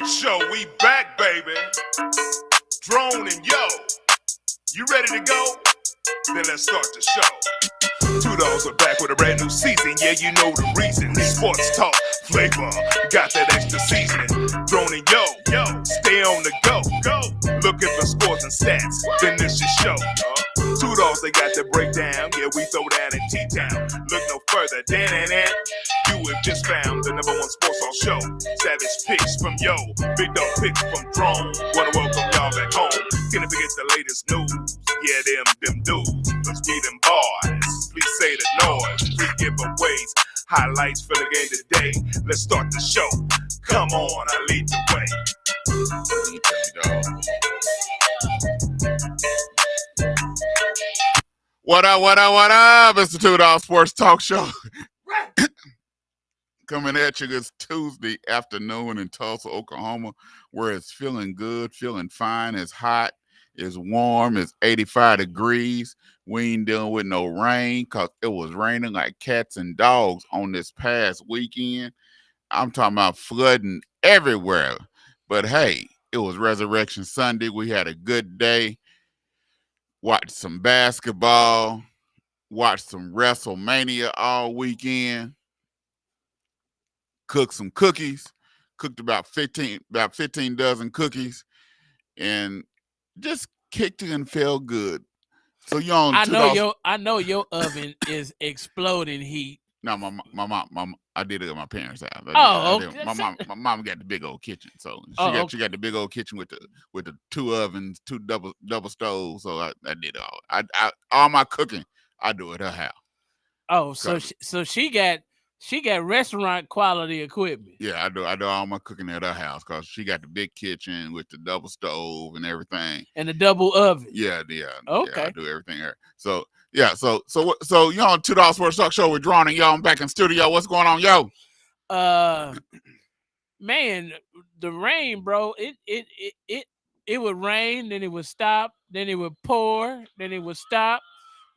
Show, we back, baby. Drone and yo, you ready to go? Then let's start the show. 2Dawgs are back with a brand new season. Yeah, you know the reason. Sports talk, flavor, got that extra seasoning. Drone and yo, stay on the go. Looking for scores and stats, then this is show. 2Dawgs, they got the breakdown. Yeah, we throw down in T-Town. Look no further, dan. You have just found the #1 sports talk show. Savage picks from yo, big dog picks from Drone. Wanna welcome y'all back home. Can't forget the latest news. Yeah, them dudes. Let's be them boys. Please say the noise. Free giveaways, highlights for the game today. Let's start the show. Come on, I lead the way. What up? It's the 2Dawgs Sports Talk Show. Coming at you this Tuesday afternoon in Tulsa, Oklahoma, where it's feeling good, feeling fine. It's hot, it's warm, it's 85 degrees. We ain't dealing with no rain because it was raining like cats and dogs on this past weekend. I'm talking about flooding everywhere. But hey, it was Resurrection Sunday. We had a good day. Watched some basketball. Watched some WrestleMania all weekend. Cooked some cookies. Cooked about 15 dozen cookies. And just kicked it and felt good. So you on I know your oven is exploding heat. No, my mom, I did it at my parents' house. Okay. My mom got the big old kitchen, so she got the big old kitchen with the two ovens, two double stoves. So I did it all. I all my cooking I do at her house. Oh, so she got restaurant quality equipment. Yeah, I do all my cooking at her house because she got the big kitchen with the double stove and everything. And the double oven. Yeah. Okay. Yeah, I do everything there. So yeah, so you on 2Dawgs Sports Talk Show with Drawn and yo. I'm back in studio. What's going on, yo? Man, the rain, bro. It would rain, then it would stop, then it would pour, then it would stop,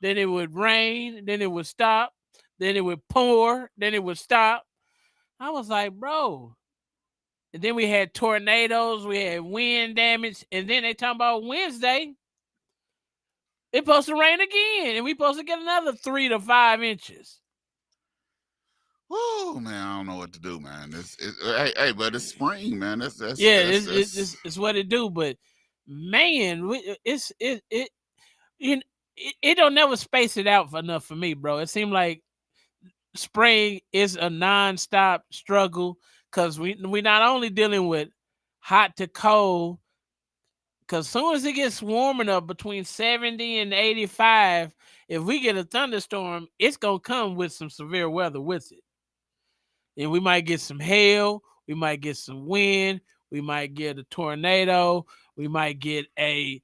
then it would rain, then it would stop, then it would pour, then it would stop. I was like, bro. And then we had tornadoes, we had wind damage, and then they talking about Wednesday. It's supposed to rain again, and we supposed to get another 3 to 5 inches. Oh man, I don't know what to do, man. Hey, but it's spring, man. It's what it do. But man, it don't never space it out enough for me, bro. It seemed like spring is a nonstop struggle because we not only dealing with hot to cold. Because as soon as it gets warm enough between 70 and 85, if we get a thunderstorm, it's going to come with some severe weather with it. And we might get some hail. We might get some wind. We might get a tornado. We might get a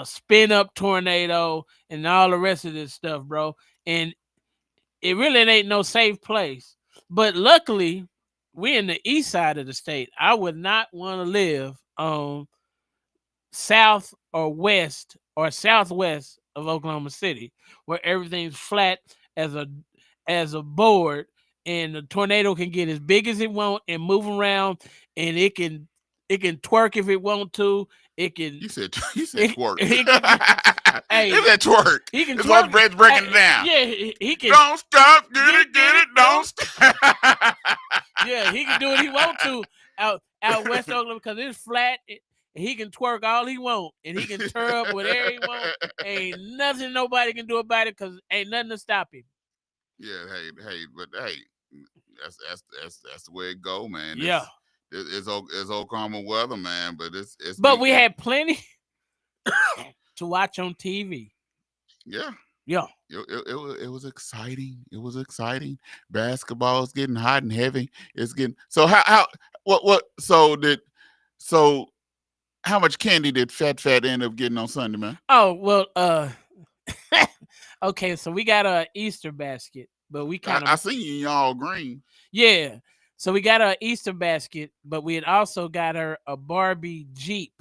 spin-up tornado and all the rest of this stuff, bro. And it really ain't no safe place. But luckily, we're in the east side of the state. I would not want to live on south or west or southwest of Oklahoma City, where everything's flat as a board, and the tornado can get as big as it want and move around, and it can twerk if it want to. It can. You said twerk. Hey, it's that twerk. He can it's twerk. What Brett's breaking it down. Yeah, he can. Don't stop, get it, don't stop. Yeah, he can do what he want to out west Oklahoma because it's flat. He can twerk all he want, and he can turn up whatever he want. Ain't nothing nobody can do about it because ain't nothing to stop him. Yeah, but that's the way it go, man. Yeah, it's Oklahoma weather, man. But it's. But we had plenty to watch on TV. Yeah. Yeah. It was exciting. It was exciting. Basketball is getting hot and heavy. It's getting so how much candy did Fat end up getting on Sunday, man? Oh, well, okay, so we got a Easter basket, but we kind of I see you in all green. Yeah. So we got a Easter basket, but we had also got her a Barbie Jeep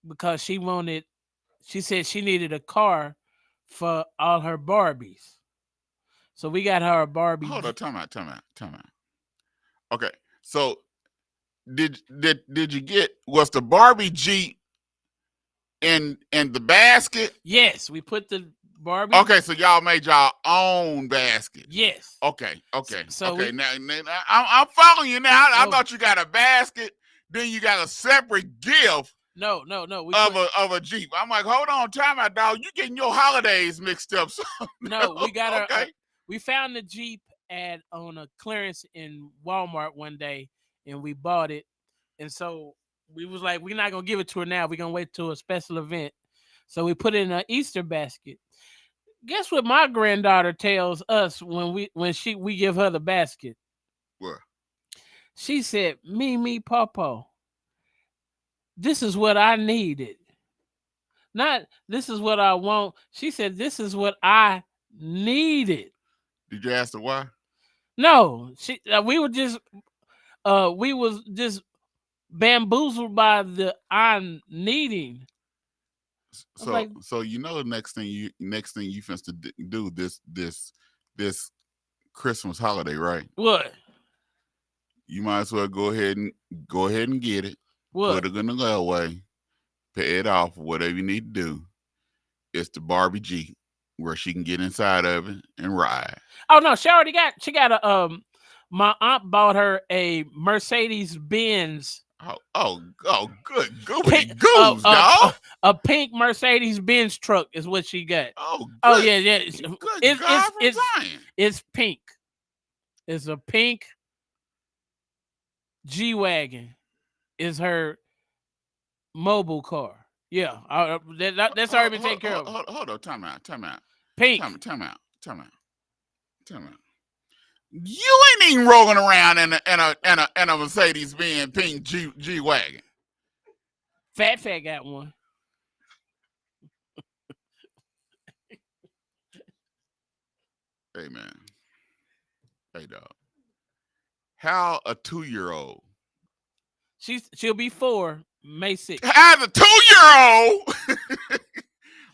because she said she needed a car for all her Barbies. So we got her a Barbie. Hold on, time out. Okay. So did you get, was the Barbie Jeep in the basket? Yes, we put the Barbie. Okay, so y'all made y'all own basket. Yes. Okay. So okay. Now I'm following you now. I No. thought you got a basket, then you got a separate gift No. We of a Jeep. I'm like, hold on, time out, dog. You getting your holidays mixed up. So, no, we got okay. we found the Jeep on a clearance in Walmart one day, and we bought it. And so we was like, we're not gonna give it to her now. We're gonna wait till a special event. So we put it in an Easter basket. Guess what my granddaughter tells us when we give her the basket? What? She said, "Me, Papa, this is what I needed. Not this is what I want." She said, "This is what I needed." Did you ask her why? No, we was just bamboozled by the I'm needing. So you know the next thing you finna do this Christmas holiday, right? What? You might as well go ahead and get it. What? Put it in the layaway, pay it off, whatever you need to do. It's the Barbie Jeep where she can get inside of it and ride. Oh no, she got a my aunt bought her a Mercedes Benz. Oh, good goose, dog. A pink Mercedes Benz truck is what she got. Oh yeah. It's pink. It's a pink G-Wagon. Is her mobile car. Yeah, that's already been taken care of. Hold on, time out. Pink. Time out. You ain't even rolling around in a Mercedes Benz pink G wagon. Fat got one. Hey man. Hey dog. How a 2-year-old? She'll be 4 May 6th. As a 2-year-old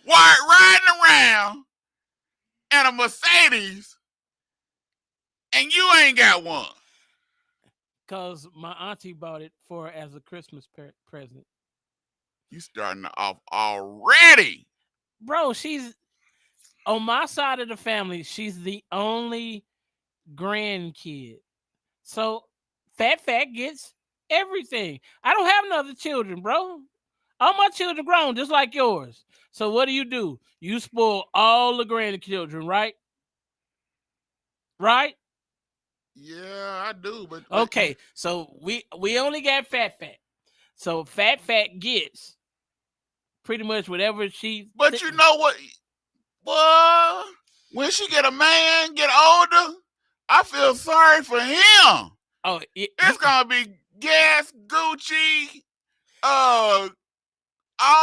riding around in a Mercedes and you ain't got one. Cause my auntie bought it for her as a Christmas present. You starting off already. Bro, she's on my side of the family, she's the only grandkid. So Fat gets everything. I don't have no other children, bro. All my children grown just like yours. So what do? You spoil all the grandchildren, right? Right? Yeah, I do, but okay. So we only got Fat. So Fat gets pretty much whatever she. But you know what? Well, when she get a man, get older, I feel sorry for him. Oh, it's gonna be Gas, Gucci, all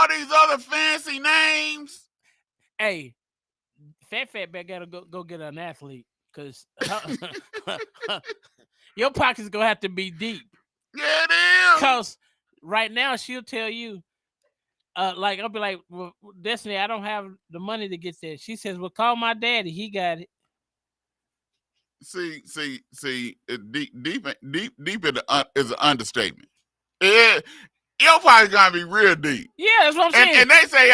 these other fancy names. Hey, Fat gotta go get an athlete, cause your pocket's gonna have to be deep. Yeah, it is. Cause right now she'll tell you, like I'll be like, well, Destiny, I don't have the money to get there. She says, well, call my daddy, he got it. See, deep is an understatement. Your pocket's gonna be real deep. Yeah, that's what I'm saying. And they say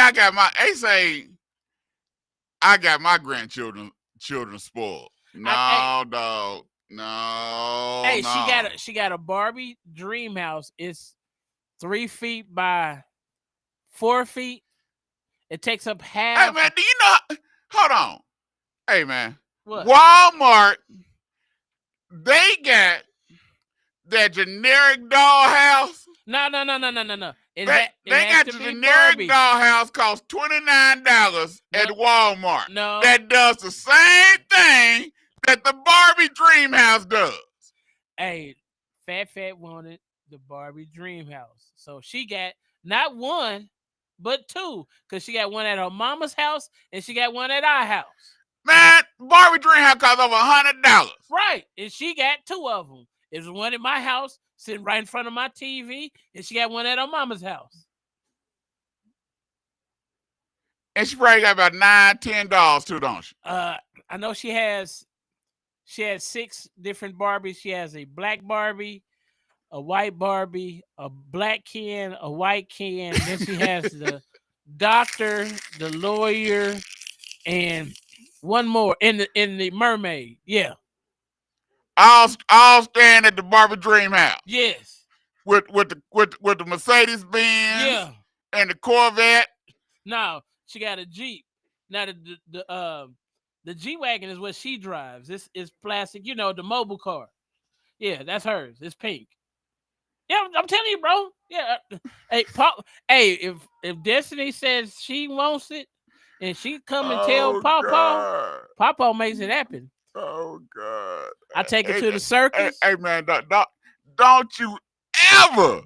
I got my grandchildren spoiled. No, dog. No. Hey, no. she got a Barbie dream house. It's 3 feet by 4 feet. It takes up half. Hey man, do you know? Hold on. Hey man. What? Walmart, they got that generic dollhouse. No. They got the generic dollhouse cost $29 at Walmart. No. That does the same thing that the Barbie dream house does. Hey, Fat wanted the Barbie dream house. So she got not one, but 2. Because she got one at her mama's house and she got one at our house. Man, Barbie dream house cost over $100. Right. And she got 2 of them. There's one at my house sitting right in front of my TV, and she got one at her mama's house. And she probably got about $9-10 too, don't she? I know she has 6 different Barbies. She has a black Barbie, a white Barbie, a black Ken, a white Ken. Then she has the doctor, the lawyer, and one more in the mermaid. Yeah. All stand at the Barbie Dream House Yes. with the Mercedes Benz Yeah. and the Corvette. Now she got a Jeep. Now the G wagon is what she drives. This is plastic. You know, the mobile car. Yeah, that's hers. It's pink. Yeah, I'm telling you, bro. Yeah. Hey, hey, if Destiny says she wants it, and she come and tell Oh Pawpaw, God. Pawpaw makes it happen. Oh God. I take her Hey, to the circus. hey man, don't you ever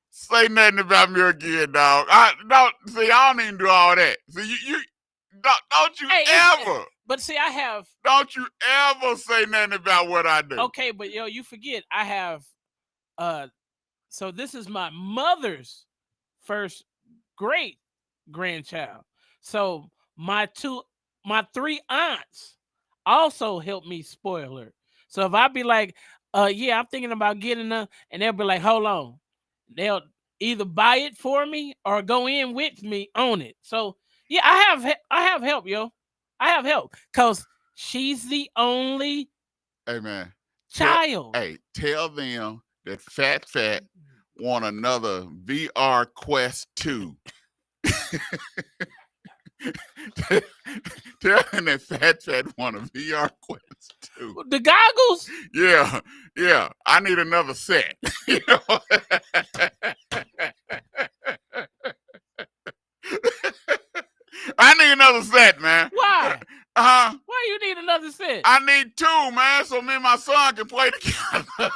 say nothing about me again, dog. I don't even do all that. See, you don't you Hey, ever. But see, I have. Don't you ever say nothing about what I do. Okay, but yo, you forget I have. So this is my mother's first great grandchild. So my three aunts also helped me spoil her. So if I be like, yeah, I'm thinking about getting her, and they'll be like, hold on. They'll either buy it for me or go in with me on it. So yeah, I have help, yo. I have help because she's the only Hey man. child. Tell them that Fat want another VR Quest 2. Tell them that Fat want a VR Quest 2. The goggles? Yeah. I need another set. You know? I need another set, man. Why? Why you need another set? I need two, man, so me and my son can play together. That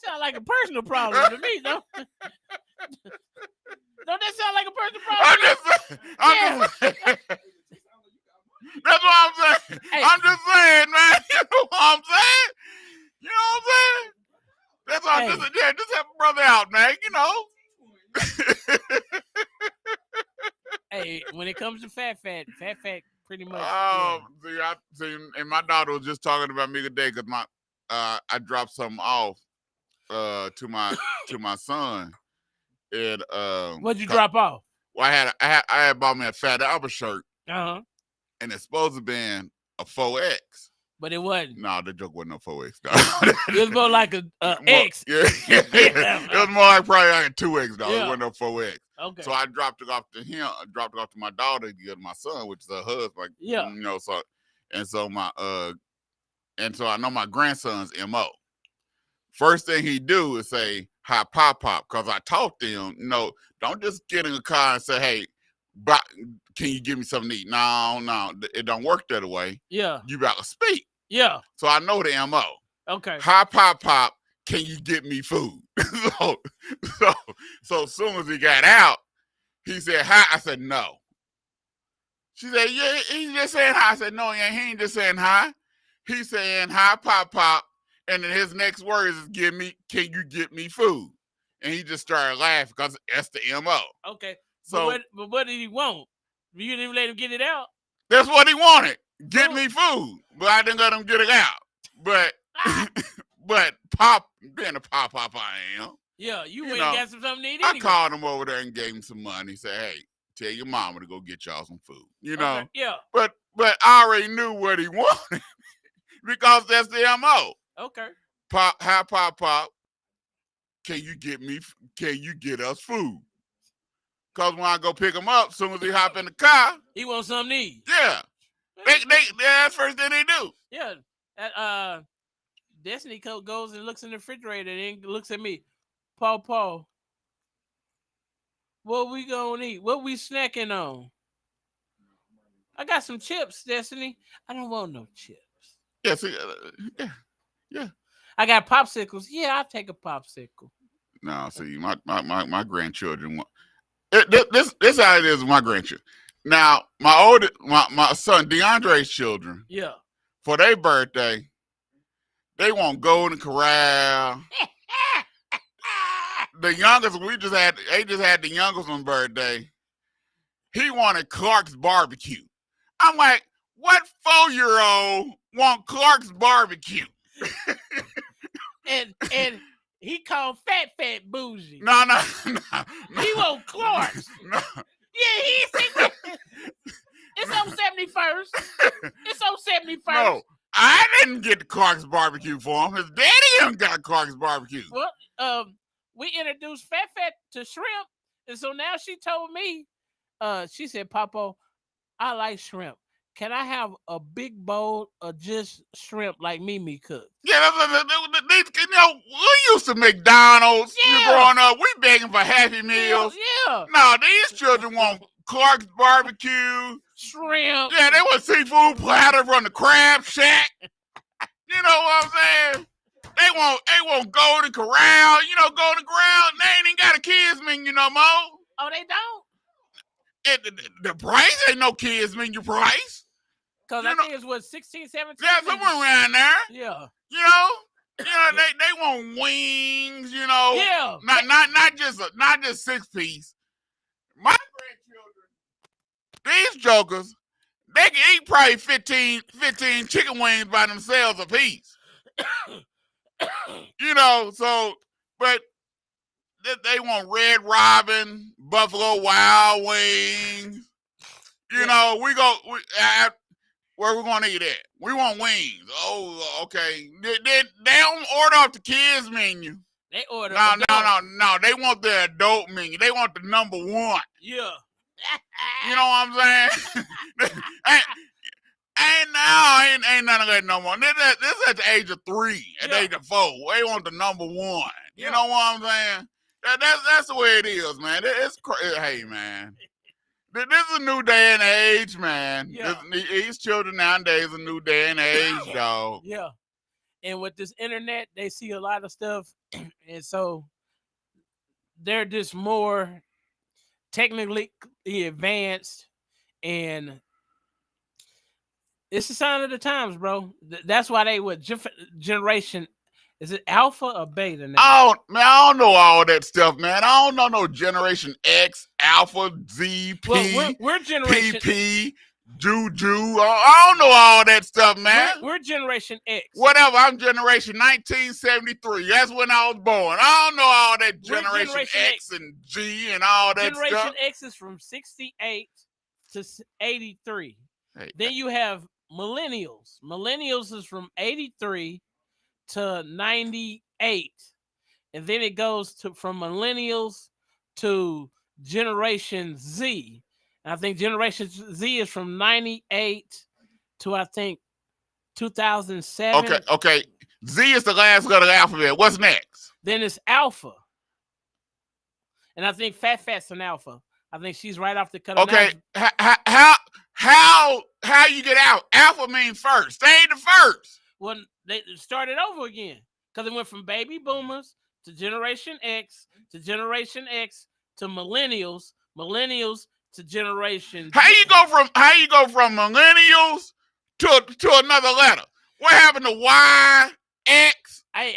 sounds like a personal problem to me, though. Don't that sound like a personal problem? I'm just that's what I'm saying. Hey. I'm just saying, man. You know what I'm saying? You know what I'm saying? That's why I'm just help a brother out, man. You know. Hey, when it comes to Fat pretty much. See, and my daughter was just talking about me today because I dropped something off to my son. And what'd you drop off? Well, I had bought me a Fat Albert shirt. Uh-huh. And it's supposed to be a 4X. But it wasn't. No, the joke wasn't no 4X. It was more like a X. Yeah. It was more like probably like a 2X, dog. Yeah. It wasn't no 4X. Okay. So I dropped it off to him. I dropped it off to my daughter to give my son, which is her husband. Yeah. You know, so I know my grandson's MO. First thing he do is say, hi, pop, because I taught them, don't just get in a car and say, hey, can you give me something to eat? No, it don't work that way. Yeah. You got to speak. Yeah. So I know the MO. Okay. Hi, pop, can you get me food? so as soon as he got out, he said, hi. I said, no. She said, yeah, he's just saying hi. I said, no, he ain't just saying hi. He's saying, hi, pop. And then his next words is, can you get me food? And he just started laughing because that's the MO. Okay. So, but what did he want? You didn't even let him get it out? That's what he wanted. Get me food. But I didn't let him get it out. But being a pop I am. Yeah, you went and got something to eat I anyway. called him over there and gave him some money. Said, hey, tell your mama to go get y'all some food. You know? Okay. Yeah. But I already knew what he wanted because that's the MO. Okay. Hi, pop. Can you get us food? Because when I go pick him up, as soon as he hop in the car, he wants something to eat. Yeah. That's the first thing they do. Yeah. Destiny goes and looks in the refrigerator and then looks at me. Paul, what we gonna eat? What we snacking on? I got some chips, Destiny. I don't want no chips. Yeah, see, yeah. I got popsicles. Yeah, I'll take a popsicle. No, see, my grandchildren want this how it is with my grandchildren. Now, my son DeAndre's children, yeah, for their birthday, they want Golden Corral. The youngest, they just had the youngest on birthday. He wanted Clark's barbecue. I'm like, what 4-year-old want Clark's barbecue? and he called fat bougie. No. He want Clark's. No. Yeah, he said it's on 71st. It's on 71st. No, I didn't get the Clark's barbecue for him. His daddy even got Clark's barbecue. Well, we introduced Fat to shrimp, and so now she told me, she said, "Papa, I like shrimp. Can I have a big bowl of just shrimp like Mimi cooked?" Yeah, we used to McDonald's. Yeah. You growing up, we begging for Happy Meals. Yeah. No, these children want Clark's barbecue. Shrimp. Yeah, they want seafood platter from the Crab Shack. You know what I'm saying? They want Golden Corral. You know Golden Corral. They ain't even got a kids menu no more. Oh, they don't? The price ain't no kids menu price. Because I think it's what, 16, 17? Yeah, somewhere around there. Yeah. You know, they want wings. You know, Yeah. not just 6-piece. My grandchildren, these jokers, they can eat probably 15 chicken wings by themselves a piece. You know, so but they want Red Robin, Buffalo Wild Wings. You know, where we gonna eat at? We want wings. Oh, okay. They don't order off the kids menu. They order. No. They want the adult menu. They want the number one. Yeah. You know what I'm saying? ain't none of that no more. This at the age of 3, at the age of 4. They want the number one. You know what I'm saying? That's the way it is, man. It's crazy. Hey, man. This is a new day and age, man. Yeah. These children nowadays a new day and age, dog. Yeah. And with this internet, they see a lot of stuff. And so they're just more technically advanced. And it's a sign of the times, bro. That's why they would generation. Is it alpha or beta now? I don't know all that stuff, man. I don't know no Generation X, Alpha, Z, P, well, we're generation PP, Juju. I don't know all that stuff, man. We're Generation X. Whatever. I'm Generation 1973. That's when I was born. I don't know all that Generation X and G and all that Generation stuff. X is from 68 to 83. Hey, then you have millennials. Millennials is from 83 to 98, and then it goes from millennials to Generation Z. And I think Generation Z is from 98 to, I think, 2007. Okay. Z is the last letter of the alphabet. What's next? Then it's Alpha, and I think Fat's an Alpha. I think she's right off the cut. Okay, how you get out? Alpha means first. They ain't the first. Well, they started over again because it went from baby boomers to Generation X to Generation X to millennials to Generation Z. How you go from millennials to another letter? What happened to Y, X? Hey,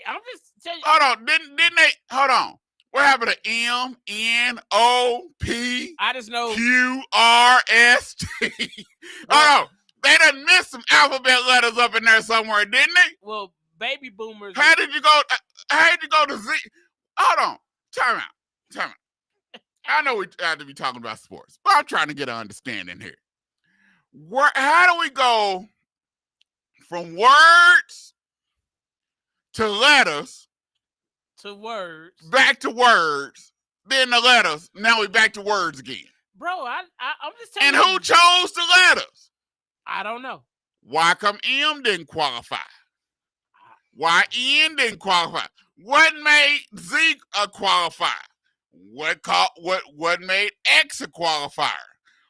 I'm just telling you. Hold on, didn't they? Hold on. What happened to M, N, O, P, I just know Q, R, S, T? Hold on. They done missed some alphabet letters up in there somewhere, didn't they? Well, baby boomers. How did you go to Z? Hold on. Time out. I know we have to be talking about sports, but I'm trying to get an understanding here. How do we go from words to letters to words, back to words, then the letters, now we back to words again? Bro, I'm just telling and you. And who chose the letters? I don't know. Why come M didn't qualify? Why N didn't qualify? What made Z a qualifier? What made X a qualifier?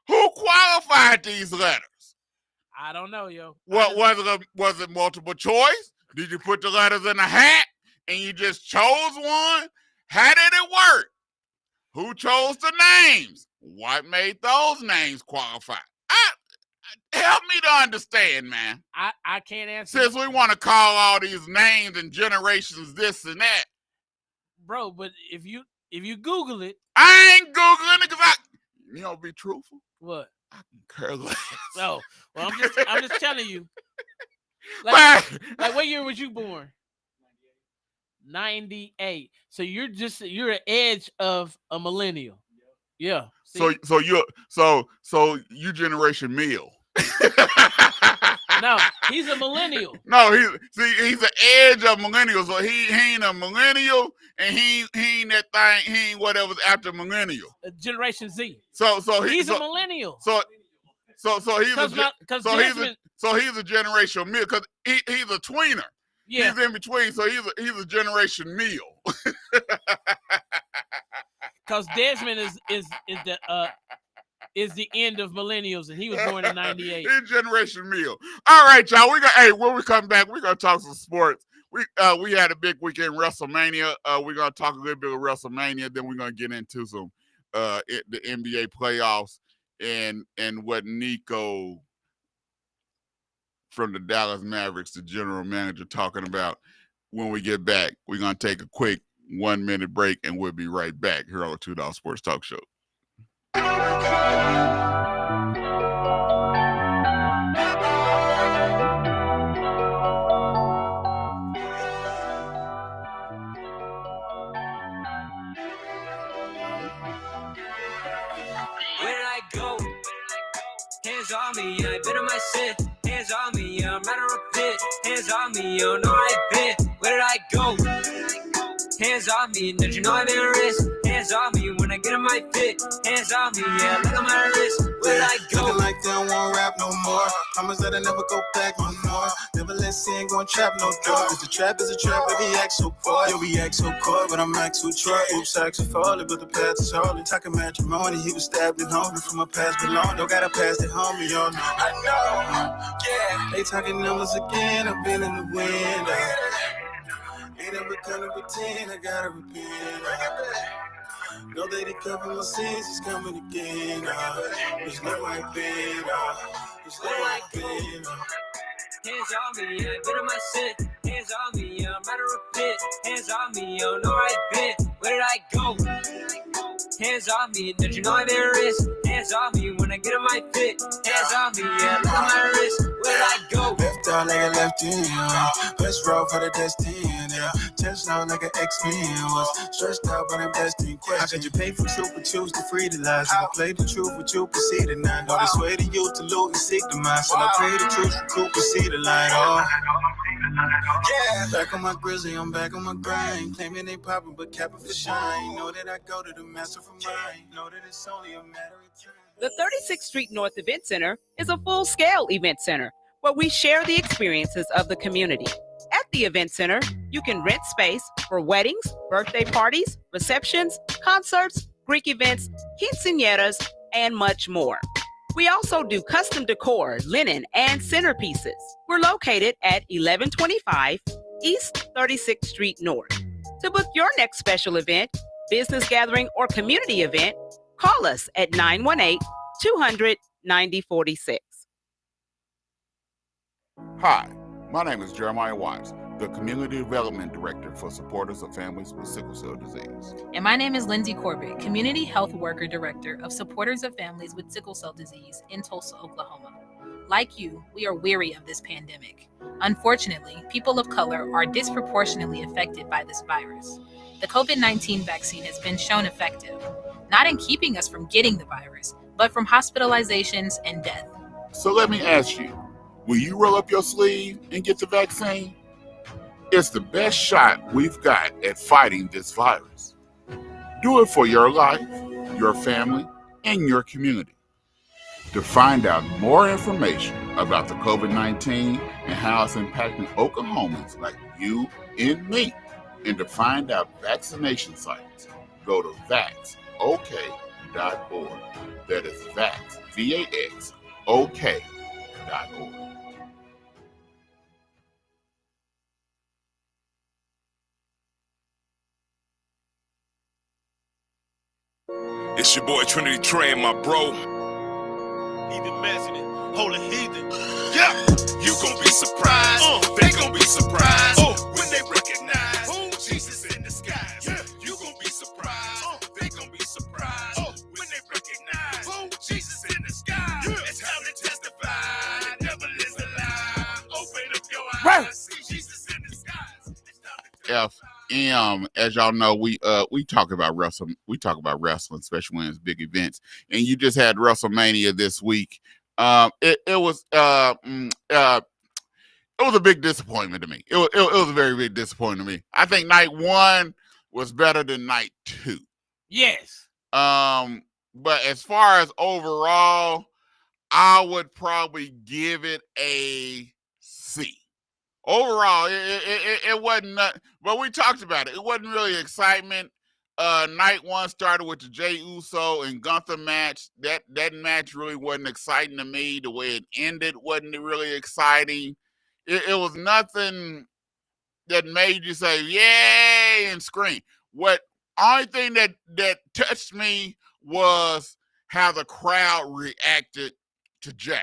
Who qualified these letters? I don't know, yo. Was it multiple choice? Did you put the letters in a hat and you just chose one? How did it work? Who chose the names? What made those names qualify? Help me to understand, man. I can't answer. Since we want to call all these names and generations this and that. Bro, but if you Google it. I ain't Googling it because you know, be truthful. What? I can care less. No. Well, I'm just telling you. Like what year was you born? 98. So you're an edge of a millennial. Yeah. So See? you generation meal. No, he's a millennial. No, he's an edge of millennials. So he ain't a millennial, and he ain't that thing. He ain't whatever's after millennial. Generation Z. So He's a millennial. So he's Cause he's a generational meal because he's a tweener. Yeah. He's in between, so he's a generation meal. Because Desmond is the end of millennials, and he was born in 98. He's generation meal. All right, y'all. When we come back, we're gonna talk some sports. We had a big weekend WrestleMania. We're gonna talk a little bit of WrestleMania. Then we're gonna get into some the NBA playoffs and what Nico from the Dallas Mavericks, the general manager, talking about. When we get back, we're gonna take a quick 1 minute break, and we'll be right back here on the 2Dawgs Sports Talk Show. Hands on me, yeah, I been on my shit. Hands on me, yeah, I'm out of a pit. Hands on me, you know I been. Where did I go? Hands on me, don't you know I've been risk? Hands on me when I get in my fit. Hands on me, yeah, look at my wrist. Where did I go? Looking like they don't want rap no more. Promise that I never go back no more. Never let sin go and trap no door. Cause the trap is a trap, baby, act so poor. You'll be act so coy, but I'm act so Troy. Oops, act so falling, but the path is holy. Talking matrimony, he was stabbed and hungry from a past belong. Don't gotta pass it home, y'all know. I know, yeah. They talking numbers again, I've been in the wind. Ain't ever gonna pretend, I gotta repent. Know that he covered my sins, he's coming again. There's no like been, there's no like been. Hands on me, yeah, been on my shit. Hands on me, yeah, I'm out of a pit. Hands on me, yo, know I been. Where did I go? Hands on me, don't you know I've been risk? Hands on me when I get in my fit. Hands on me, yeah, look at my wrist. Where did I go? Left out like a left in, let's roll for the destiny, yeah. Touched out like an X-Men was stressed out, but I'm destined question. How could you pay for truth but choose to free the lies? If I play the truth, but you can see the nine. Know this way to you to loot and seek the mind. So I pray the truth, recoup and see the light. Oh, yeah. Back on my grizzly, I'm back on my grind. Claiming they popping, but capping for shine. Know that I go to the master for mine. Know that it's only a matter of time. The 36th Street North Event Center is a full-scale event center where we share the experiences of the community. At the event center, you can rent space for weddings, birthday parties, receptions, concerts, Greek events, quinceañeras, and much more. We also do custom decor, linen, and centerpieces. We're located at 1125 East 36th Street North. To book your next special event, business gathering, or community event, call us at 918-200-9046. Hi, my name is Jeremiah Watts, the Community Development Director for Supporters of Families with Sickle Cell Disease. And my name is Lindsay Corbett, Community Health Worker Director of Supporters of Families with Sickle Cell Disease in Tulsa, Oklahoma. Like you, we are weary of this pandemic. Unfortunately, people of color are disproportionately affected by this virus. The COVID-19 vaccine has been shown effective, not in keeping us from getting the virus, but from hospitalizations and death. So let me ask you, will you roll up your sleeve and get the vaccine? It's the best shot we've got at fighting this virus. Do it for your life, your family, and your community. To find out more information about the COVID-19 and how it's impacting Oklahomans like you and me, and to find out vaccination sites, go to vaxok.org. That is vax, VAX, OK.org. It's your boy Trinity Trey and my bro. Heathen Messin', holy heathen. Yeah, you gon' be surprised. They gon' be surprised when they recognize Jesus in disguise. Yeah, you gon' be surprised. They gon' be surprised when they recognize Jesus in disguise. It's how they testify. Devil is a lie. Open up your eyes. See Jesus in disguise. am, as y'all know, we talk about wrestling. We talk about wrestling, especially when it's big events. And you just had WrestleMania this week. It was a big disappointment to me. It was a very big disappointment to me. I think night 1 was better than night 2. Yes. But as far as overall, I would probably give it a C. Overall, it wasn't, but we talked about it. It wasn't really excitement. Night 1 started with the Jey Uso and Gunther match. That match really wasn't exciting to me. The way it ended wasn't really exciting. It was nothing that made you say yay and scream. What only thing that touched me was how the crowd reacted to Jey.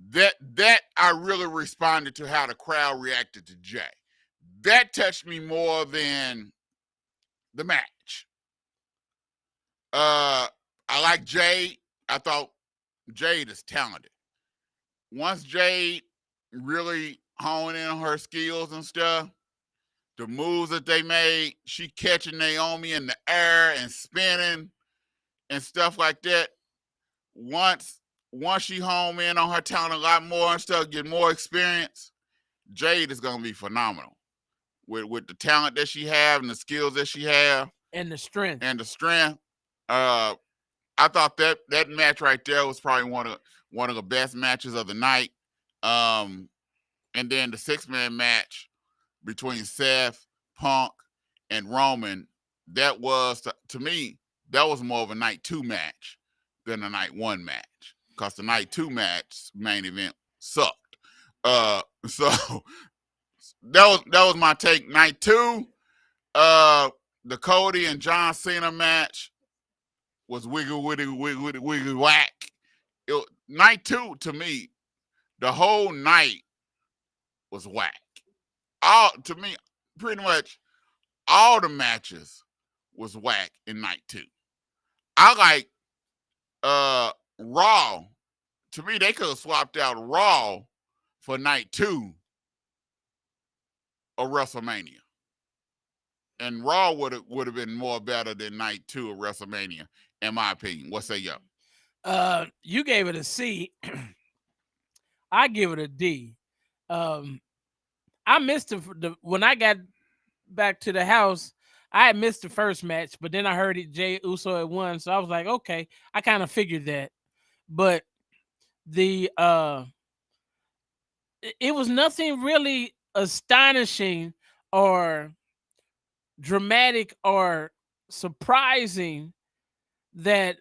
That I really responded to how the crowd reacted to Jey. That touched me more than the match. I like Jade. I thought Jade is talented. Once Jade really honed in on her skills and stuff, the moves that they made, she catching Naomi in the air and spinning and stuff like that. Once she home in on her talent a lot more and stuff, get more experience, Jade is gonna be phenomenal with the talent that she have and the skills that she have and the strength. I thought that match right there was probably one of the best matches of the night. And then the 6-man match between Seth, Punk, and Roman, that was to me, that was more of a night 2 match than a night 1 match. Because the night 2 match main event sucked. So that was my take. Night 2, the Cody and John Cena match was wiggle whack. Night 2 to me, the whole night was whack. To me, pretty much all the matches was whack in night 2. I like Raw. To me, they could have swapped out Raw for night 2 of WrestleMania. And Raw would have been more better than night 2 of WrestleMania, in my opinion. What say y'all? You gave it a C. I give it a D. I missed when I got back to the house. I had missed the first match, but then I heard it Jey Uso had won, so I was like, okay, I kind of figured that. But it was nothing really astonishing or dramatic or surprising that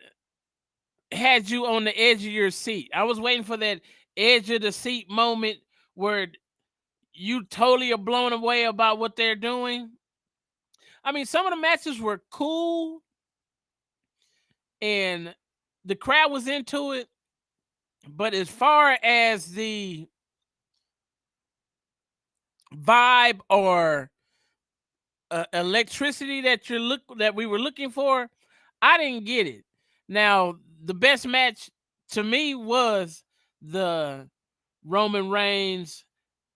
had you on the edge of your seat. I was waiting for that edge of the seat moment where you totally are blown away about what they're doing. I mean, some of the matches were cool and the crowd was into it. But as far as the vibe or electricity that we were looking for, I didn't get it. Now, the best match to me was the Roman Reigns,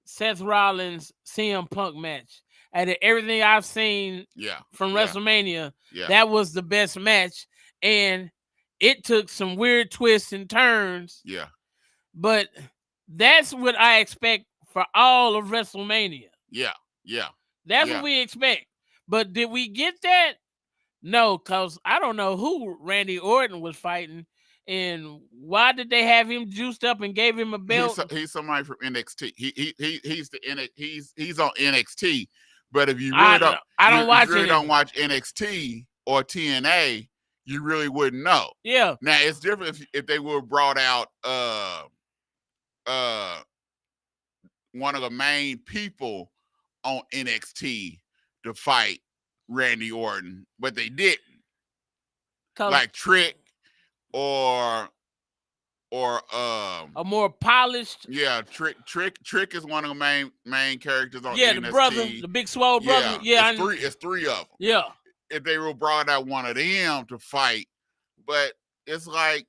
Seth Rollins, CM Punk match. Out of everything I've seen from WrestleMania, that was the best match. And it took some weird twists and turns. Yeah. But that's what I expect for all of WrestleMania. Yeah. That's what we expect. But did we get that? No, because I don't know who Randy Orton was fighting. And why did they have him juiced up and gave him a belt? He's somebody from NXT. He's on NXT. But if you really don't watch NXT or TNA, you really wouldn't know. Yeah. Now it's different if they would have brought out one of the main people on NXT to fight Randy Orton, but they didn't. Like Trick or a more polished. Yeah, Trick is one of the main characters on NXT. Yeah, the brother, the big swole brother. Yeah, it's three of them. Yeah. If they were brought out one of them to fight, but it's like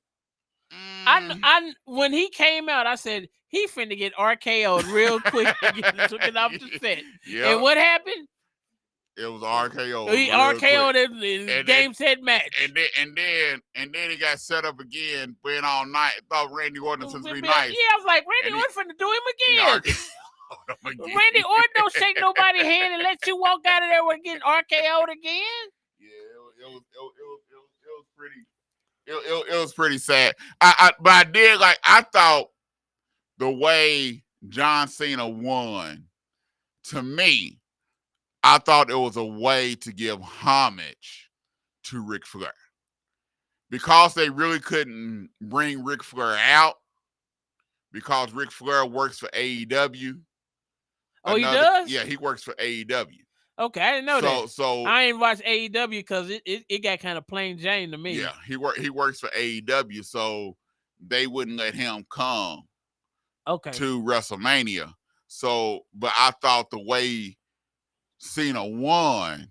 I when he came out, I said he finna get RKO'd real quick and took it off the set. Yeah. And what happened? It was RKO. He RKO'd his And game set match. And then he got set up again, playing all night. Thought Randy Orton was supposed to be Yeah, nice. I was like, Randy Orton finna do him again. Randy Orton don't shake nobody's hand and let you walk out of there with getting RKO'd again. Yeah, it was pretty. It was pretty sad. But I did like. I thought the way John Cena won, to me, I thought it was a way to give homage to Ric Flair. Because they really couldn't bring Ric Flair out, because Ric Flair works for AEW. Oh, he does? Yeah, he works for AEW. Okay, I didn't know that. So I ain't watched AEW because it got kind of plain Jane to me. Yeah, he works for AEW, so they wouldn't let him come to WrestleMania. So, but I thought the way Cena won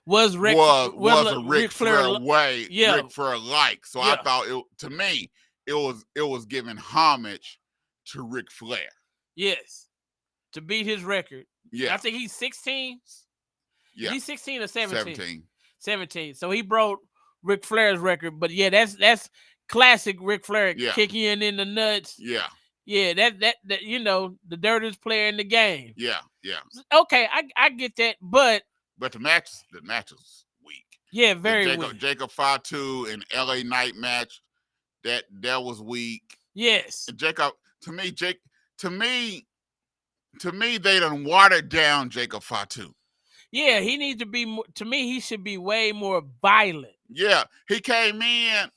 was a Ric Flair way, Ric Flair like. So I thought to me it was giving homage to Ric Flair. Yes, to beat his record. Yeah, I think he's 16. Yeah, he's 16 or 17. 17. So he broke Ric Flair's record. But yeah, that's classic Ric Flair, kicking you in the nuts. Yeah. Yeah, that the dirtiest player in the game. Yeah. Okay, I get that, but the match was weak. Yeah, very weak. Jacob Fatu and LA Knight match, that was weak. Yes. Jacob, to me, they done watered down Jacob Fatu. Yeah, he needs to be more, to me, he should be way more violent. Yeah, he came in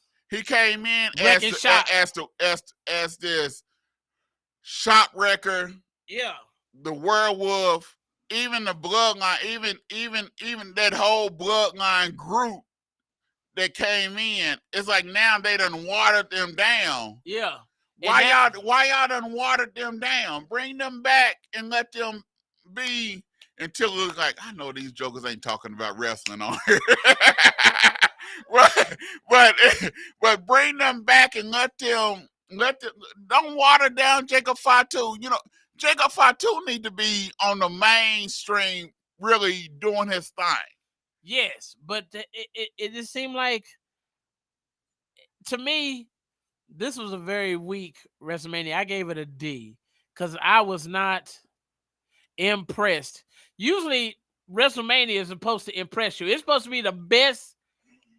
as this shop wrecker. Yeah. The werewolf, even the bloodline, even that whole bloodline group that came in, it's like now they done watered them down. Yeah. Why y'all done watered them down? Bring them back and let them be until it looks like, I know these jokers ain't talking about wrestling on here. but bring them back and let them don't water down Jacob Fatu. Jacob Fatu need to be on the mainstream, really doing his thing. Yes, but it just seemed like, to me, this was a very weak WrestleMania. I gave it a D because I was not impressed. Usually, WrestleMania is supposed to impress you. It's supposed to be the best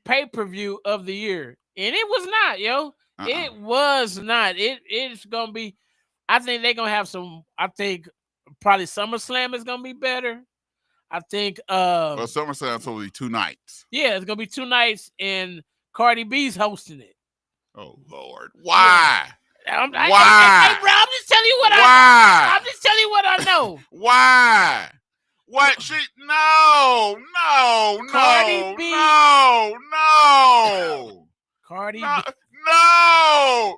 pay-per-view of the year, and it was not, yo. It was not. It's gonna be. I think they're gonna have some. I think probably SummerSlam is gonna be better. I think. Well, SummerSlam's only 2 nights. Yeah, it's gonna be 2 nights, and Cardi B's hosting it. Oh Lord, why? Yeah. Why? Hey, bro, I'm just telling you what why? I'm just telling you what I know. Why? What she? No. Cardi B. No. Cardi B. No.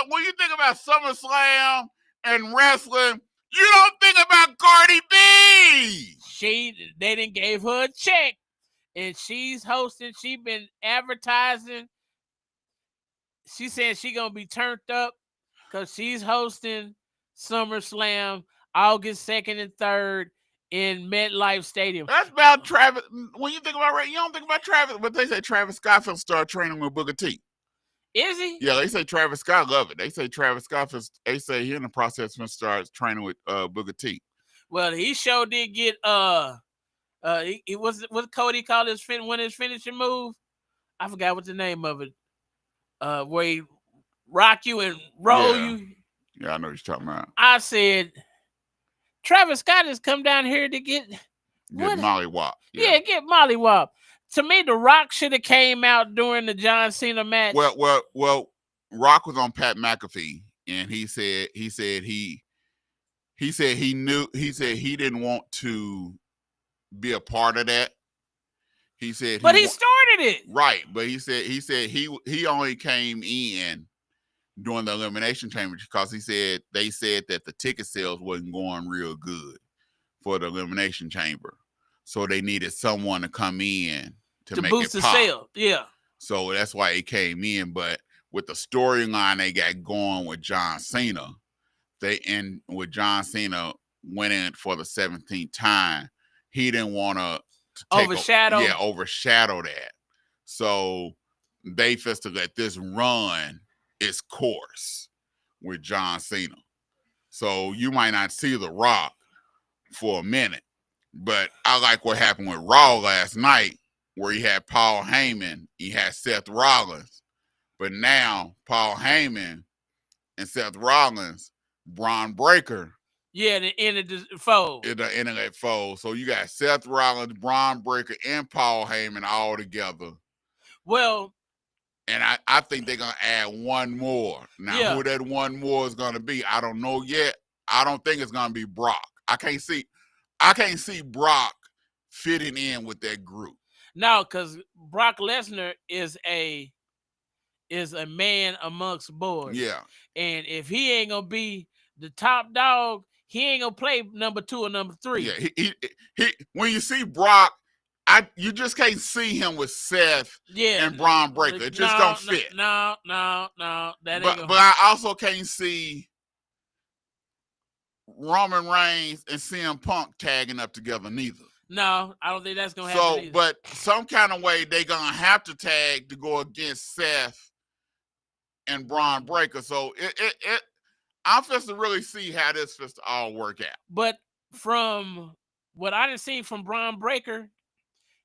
When you think about SummerSlam and wrestling, you don't think about Cardi B. They didn't gave her a check, and she's hosting. She been advertising. She said she gonna be turned up because she's hosting SummerSlam August 2nd and 3rd in MetLife Stadium. That's about Travis. When you think about you don't think about Travis, but they say Travis Scott will start training with Booker T. Is he? Yeah, they say Travis Scott love it. They say Travis Scott. They say he in the process of starts training with Booker T. Well, he sure did get he was what Cody called his finishing move. I forgot what the name of it. Where he rock you and roll you. Yeah, I know what you're talking about. I said, Travis Scott has come down here to get mollywop. Yeah, get mollywop. To me, The Rock should have came out during the John Cena match. Well, Rock was on Pat McAfee, and he said he didn't want to be a part of that. He said, but he started it, right? But he said he only came in during the Elimination Chamber because they said that the ticket sales wasn't going real good for the Elimination Chamber, so they needed someone to come in to make boost it the pop. sale. Yeah, so that's why he came in. But with the storyline they got going with John Cena, John Cena went in for the 17th time. he didn't want to overshadow that. So they just to let this run its course with John Cena. So you might not see The Rock for a minute, but I like what happened with Raw last night, where he had Paul Heyman, he had Seth Rollins, but now Paul Heyman and Seth Rollins, Braun Breaker. Yeah, the end of the fold. In the internet fold. So you got Seth Rollins, Braun Breaker, and Paul Heyman all together. Well, and I think they're gonna add one more. Now, who that one more is gonna be, I don't know yet. I don't think it's gonna be Brock. I can't see Brock fitting in with that group. No, because Brock Lesnar is a man amongst boys. Yeah. And if he ain't gonna be the top dog, he ain't gonna play number 2 or number 3. Yeah, he when you see Brock, you just can't see him with Seth and Braun Breaker. It just don't fit. No. That ain't but I also can't see Roman Reigns and CM Punk tagging up together neither. No, I don't think that's gonna happen either. But some kind of way they're gonna have to tag to go against Seth and Braun Breaker. So I'm supposed to really see how this supposed to all work out. But from what I done seen from Braun Breaker,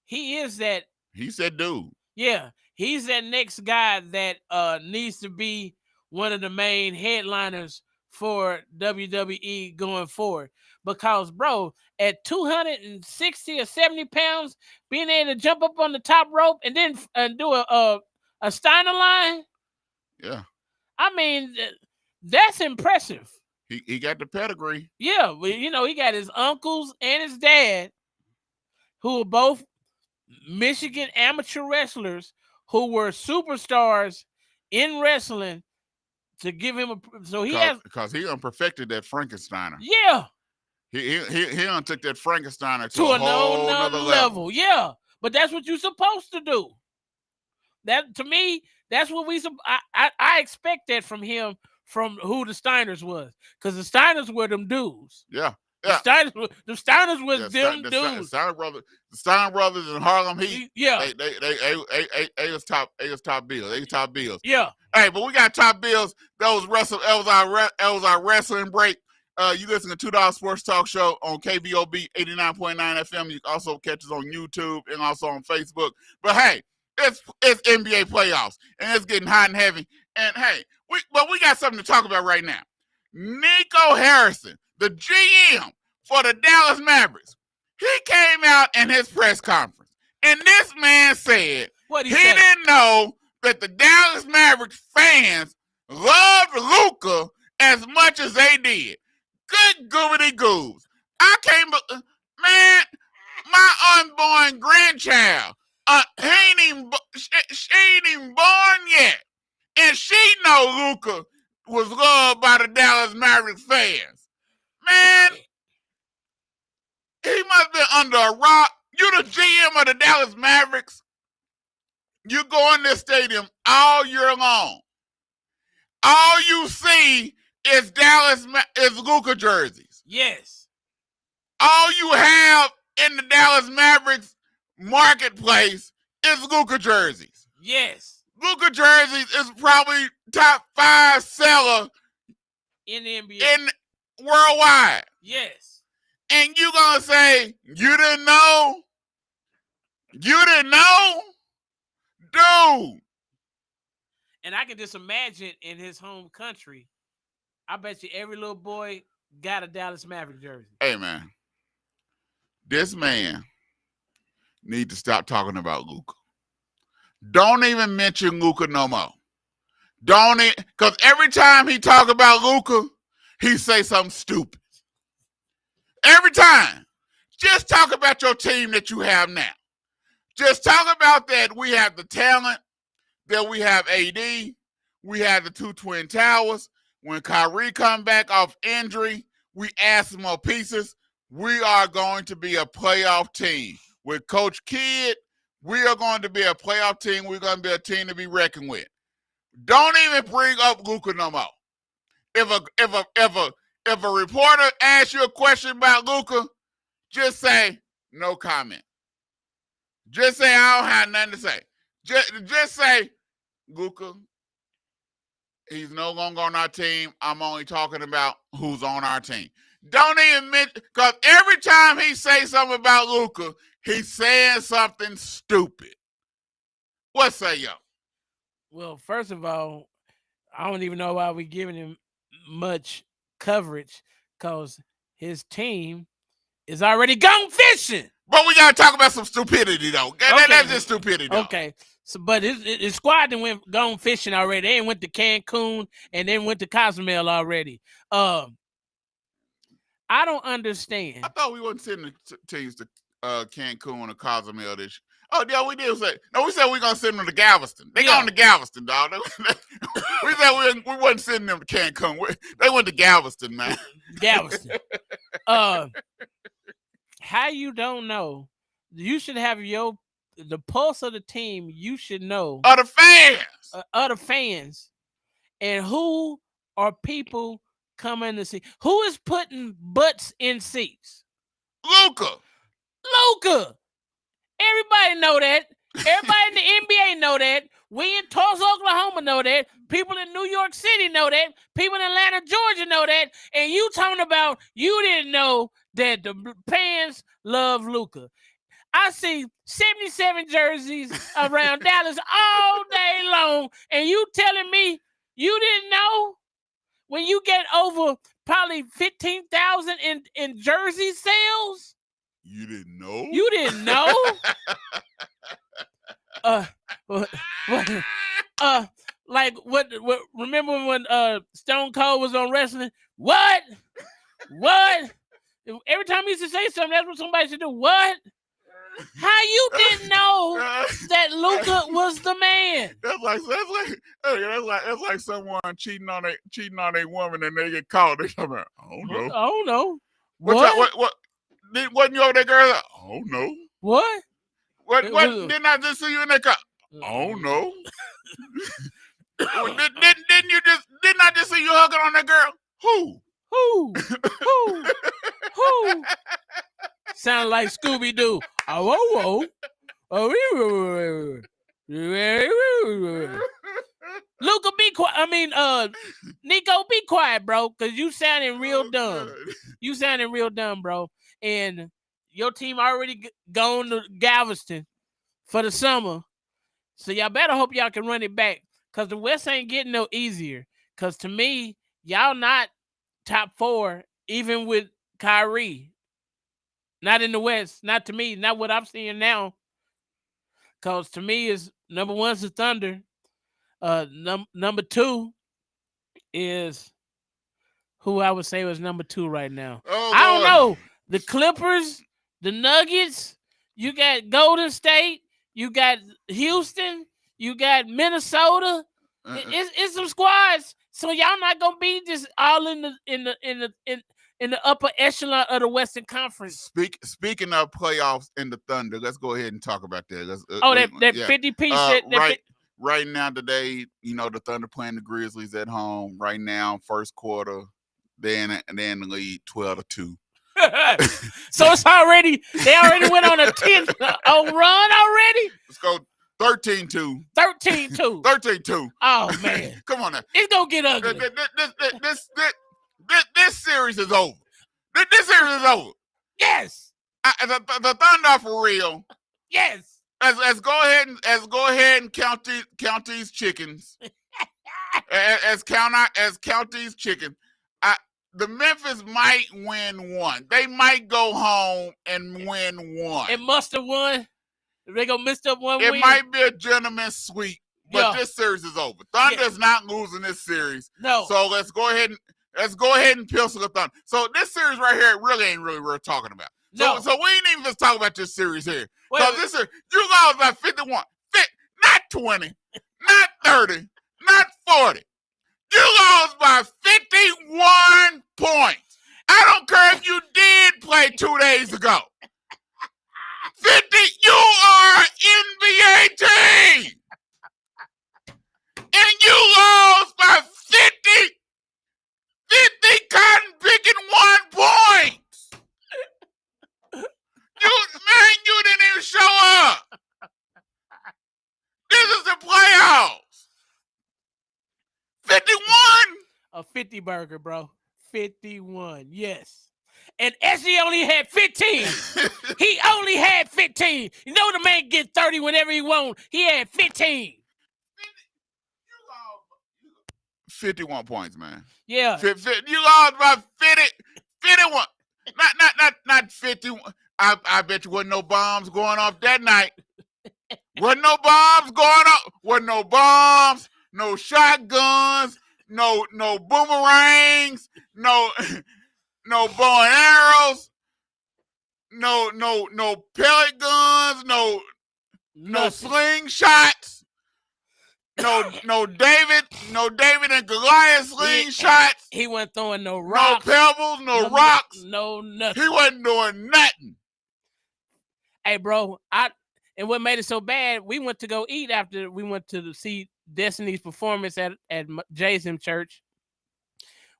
he's that dude. Yeah, he's that next guy that needs to be one of the main headliners for WWE going forward. Because, bro, at 260 or 70 pounds, being able to jump up on the top rope and then do a Steiner line. Yeah. I mean, that's impressive. He got the pedigree. Yeah, well, he got his uncles and his dad, who are both Michigan amateur wrestlers who were superstars in wrestling, to give him because he perfected that Frankensteiner. Yeah. He took that Frankensteiner to a whole nother level. Yeah, but that's what you're supposed to do. That, to me, that's what I expect that from him, from who the Steiners was, because the Steiners were them dudes. Yeah. The Steiners was them dudes. The Steiner brothers and Harlem Heat. Yeah. They was top bills. They was top bills. Yeah. Hey, but we got top bills. That was our wrestling break. You listen to 2Dawgs Sports Talk Show on KBOB 89.9 FM. You can also catch us on YouTube and also on Facebook. But hey, it's NBA playoffs and it's getting hot and heavy. And hey, we got something to talk about right now. Nico Harrison, the GM for the Dallas Mavericks, he came out in his press conference, and this man said he didn't know that the Dallas Mavericks fans loved Luka as much as they did. Good goobity goobs. Man, my unborn grandchild, she ain't even born yet, and she know Luka was loved by the Dallas Mavericks fans. Man, he must be under a rock. You the GM of the Dallas Mavericks. You go in this stadium all year long. All you see is Luka jerseys. Yes. All you have in the Dallas Mavericks marketplace is Luka jerseys. Yes. Luka jerseys is probably top 5 seller in the NBA. Worldwide. Yes. And you gonna say, you didn't know? You didn't know? Dude. And I can just imagine in his home country, I bet you every little boy got a Dallas Maverick jersey. Hey, man. This man need to stop talking about Luka. Don't even mention Luka no more. Because every time he talk about Luka, he say something stupid. Every time. Just talk about your team that you have now. Just talk about that we have the talent, that we have AD, we have the 2 Twin Towers. When Kyrie come back off injury, we add some more pieces. We are going to be a playoff team. With Coach Kidd, we are going to be a playoff team. We're going to be a team to be reckoned with. Don't even bring up Luka no more. If a reporter asks you a question about Luka, just say, No comment. Just say I don't have nothing to say. Just say, Luka, he's no longer on our team. I'm only talking about who's on our team. Don't even admit, because every time he says something about Luka, he's saying something stupid. What say y'all? Well, first of all, I don't even know why we're giving him much coverage, because his team is already gone fishing. But we got to talk about some stupidity, though. Okay. That's just stupidity, though. Okay. So, but his squad then went gone fishing already. They went to Cancun and then went to Cozumel already. I don't understand. I thought we wasn't sending the teams to Cancun or Cozumel this year. Oh, yeah, we did say. No, we said we going to send them to Galveston. They going to Galveston, dog. We said we wasn't sending them to Cancun. They went to Galveston, man. Galveston. How you don't know? You should have the pulse of the team. You should know Other fans, and who are people coming to see. Who is putting butts in seats? Luka. Everybody know that. Everybody in the NBA know that. We in Tulsa, Oklahoma know that. People in New York City know that. People in Atlanta, Georgia know that. And you talking about you didn't know that the fans love Luka. I see 77 jerseys around Dallas all day long, and you telling me you didn't know? When you get over probably 15,000 in jersey sales? You didn't know? You didn't know? Like what? Remember when Stone Cold was on wrestling? What? Every time he used to say something, that's what somebody should do. What? How you didn't know that Luka was the man? That's like someone cheating on a woman and they get caught. They talking about, I don't know. What? Wasn't you over there, girl? I don't know. What? What? Didn't I just see you in that car? I don't know. Didn't I just see you hugging on that girl? Who? Sound like Scooby Doo. Luka, be quiet. I mean, Nico, be quiet, bro, because you sounding real dumb. You sounding real dumb, bro. And your team already gone to Galveston for the summer. So y'all better hope y'all can run it back, because the West ain't getting no easier. Because to me, y'all not top 4, even with Kyrie. Not in the West. Not to me. Not what I'm seeing now. Because to me, is number 1 is the Thunder. Number 2 is who I would say was number 2 right now. Oh, I don't know. The Clippers, the Nuggets, you got Golden State, you got Houston, you got Minnesota. It's some squads. So y'all not gonna be just all in the upper echelon of the Western Conference. Speaking of playoffs and the Thunder, let's go ahead and talk about that. That 50 piece. Right now today, the Thunder playing the Grizzlies at home. Right now, first quarter, they in the lead 12-2. So it's they already went on a 10th run already. Let's go 13-2. 13-2. 13-2. Oh man, come on now. It's gonna get ugly. This series is over. This series is over. Yes. The Thunder are for real. Yes. Let's go ahead and count these chickens. count these chickens. The Memphis might win one. They might go home and win one. It must have won. They gonna miss up one win. It might be a gentleman's sweep, but this series is over. Thunder's not losing this series. No. So let's go ahead and pencil the Thunder. So this series right here really ain't worth talking about. No. So we ain't even just talking about this series here. So this is, you lost by 51. Not 20, not 30, not 40. You lost by 51 points. I don't care if you did play 2 days ago. 50, you are an NBA team. And you lost by 50 cotton picking 1 point. 50 burger, bro. 51. Yes. And SG only had 15. He only had 15. You know the man get 30 whenever he want. He had 15. 51 points, man. Yeah. You lost by 51. Not 51. I bet you wasn't no bombs going off that night. Wasn't no bombs going off. Wasn't no bombs, no shotguns, no boomerangs, no bow and arrows, no pellet guns, no slingshots, no David and Goliath slingshots. He wasn't throwing no rocks, no pebbles, no rocks, no nothing. He wasn't doing nothing. Hey, bro, and what made it so bad, we went to go eat after we went to see Destiny's performance at Jason Church.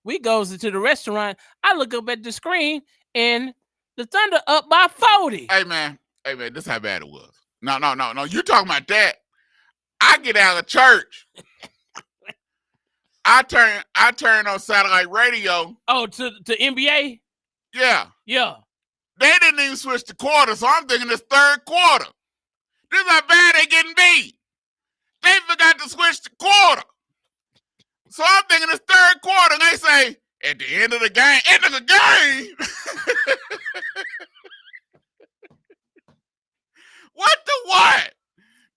We goes into the restaurant. I look up at the screen and the Thunder up by 40. Hey man, this is how bad it was. No. You talking about that? I get out of church. I turn on satellite radio. Oh, to NBA? Yeah. Yeah. They didn't even switch the quarter, so I'm thinking it's third quarter. This is how bad they getting beat. They forgot to switch the quarter. So I'm thinking it's third quarter, and they say, at the end of the game, What the what?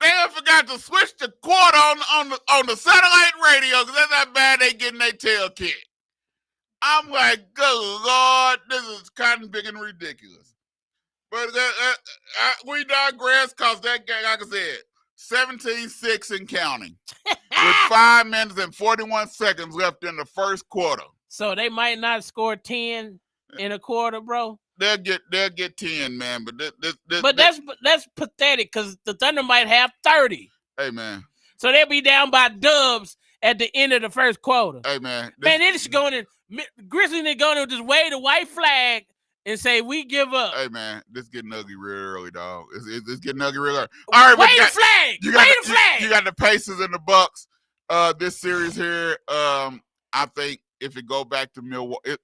They forgot to switch the quarter on the satellite radio, because that's how bad they getting their tail kicked. I'm like, good Lord, this is cotton picking ridiculous. But we digress, because that game, like I said, 17-6 and counting. With 5 minutes and 41 seconds left in the first quarter. So they might not score 10 in a quarter, bro. They'll get 10, man. But that's pathetic, because the Thunder might have 30. Hey, man. So they'll be down by dubs at the end of the first quarter. Hey, man. Man, they just going in. Grizzlies are going to just wave the white flag and say, we give up. Hey, man, this is getting ugly real early, dog. It's getting ugly real early. All right, wave the flag. Wave the flag. You got the Pacers and the Bucks. This series here, I think if it go back to Milwaukee,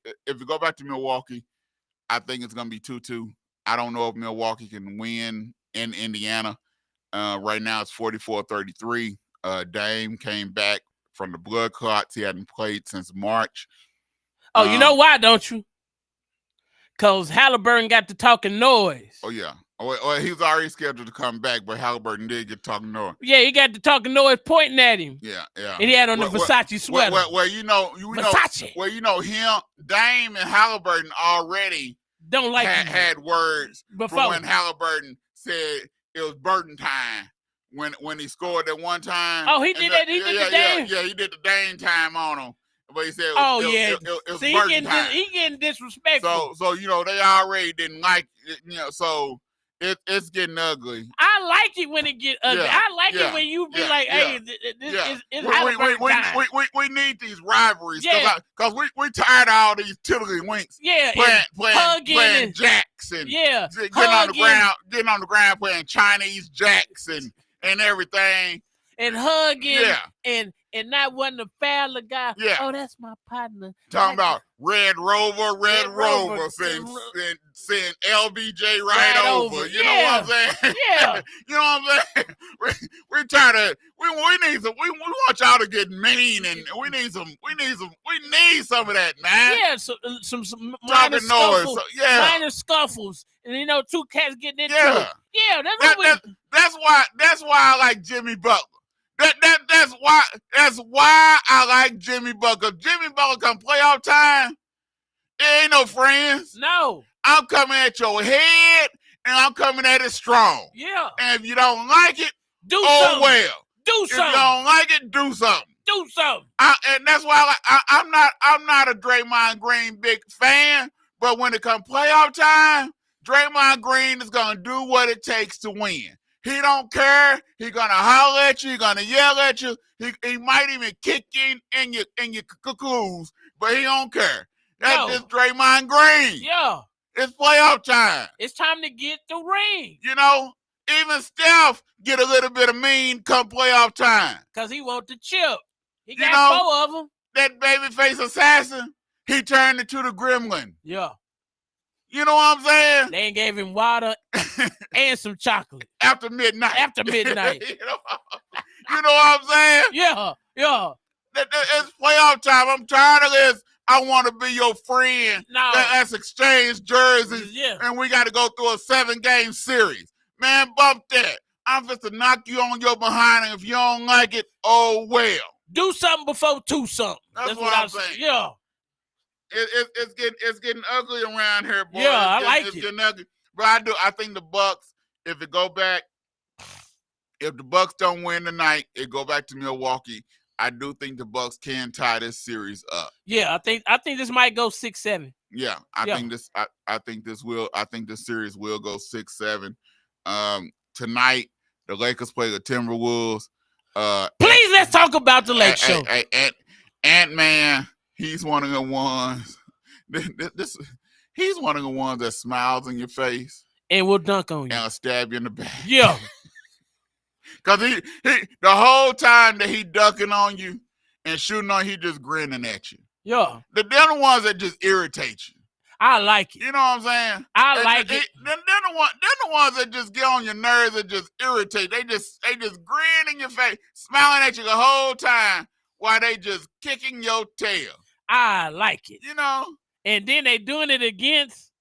I think it's gonna be 2-2. I don't know if Milwaukee can win in Indiana. Right now it's 44-33. Dame came back from the blood clots. He hadn't played since March. Oh, you know why, don't you? Because Halliburton got to talking noise. Oh, yeah. Well, he was already scheduled to come back, but Halliburton did get talking noise. Yeah, he got to talking noise pointing at him. Yeah. And he had on the Versace sweater. Well, you know, him, Dame and Halliburton already don't like had words before from when Halliburton said it was Burton time when he scored that one time. Oh, he did that. He did the Dame. Yeah, he did the Dame time on him. But he said, it was See, Burton time. He getting disrespectful. So they already didn't like it, so it's getting ugly. I like it when it get ugly. Yeah, I like it when you be like, hey, this is we need these rivalries, Yeah. because we tired of all these tiddly winks. Yeah, playing jacks and getting on the ground playing Chinese jacks and everything. And hugging and not wanting to foul the guy. Yeah. Oh, that's my partner. Talking about Red Rover, saying LBJ right over. You know what I'm saying? Yeah. You know what I'm saying? We're trying to we want y'all to get mean, and we need some of that, man. Yeah, so some minor scuffles. Minor scuffles. And two cats getting into it. Yeah, that's why I like Jimmy Butler. That's why I like Jimmy Butler. Jimmy Butler come playoff time, it ain't no friends. No. I'm coming at your head, and I'm coming at it strong. Yeah. And if you don't like it, do something. Well. Do something. If you don't like it, do something. Do something. And that's why I'm not a Draymond Green big fan, but when it comes playoff time, Draymond Green is gonna do what it takes to win. He don't care. He gonna holler at you. He gonna yell at you. He might even kick you in your cocoons, but he don't care. That's just Draymond Green. Yeah. It's playoff time. It's time to get the ring. Even Steph get a little bit of mean come playoff time. Because he want the chip. He got 4 of them. that babyface assassin, he turned into the gremlin. Yeah. You know what I'm saying? They ain't gave him water and some chocolate. After midnight. After midnight. you know what I'm saying? Yeah. It's playoff time. I'm tired of this. I want to be your friend. No. Let's exchange jerseys. Yeah. And we got to go through a 7-game series. Man, bump that. I'm just to knock you on your behind, and if you don't like it, oh well. Do something before 2 something. That's what I'm saying. Yeah. It's getting ugly around here, boy. Yeah, It's getting ugly. But I think the Bucks, if the Bucks don't win tonight, it go back to Milwaukee. I do think the Bucks can tie this series up. Yeah, I think this might go 6-7. Yeah, I think this series will go 6-7. Tonight, the Lakers play the Timberwolves. Please, let's talk about the Lake Show. Ant-Man, he's one of the ones. He's one of the ones that smiles in your face And we'll dunk on you. and will stab you in the back. Yeah. Cause he the whole time that he ducking on you and shooting on, he just grinning at you. Yeah. They're the ones that just irritate you. I like it. You know what I'm saying? I like it. They're the ones that just get on your nerves and just irritate. They just grin in your face, smiling at you the whole time while they just kicking your tail. I like it. You know? And then they doing it against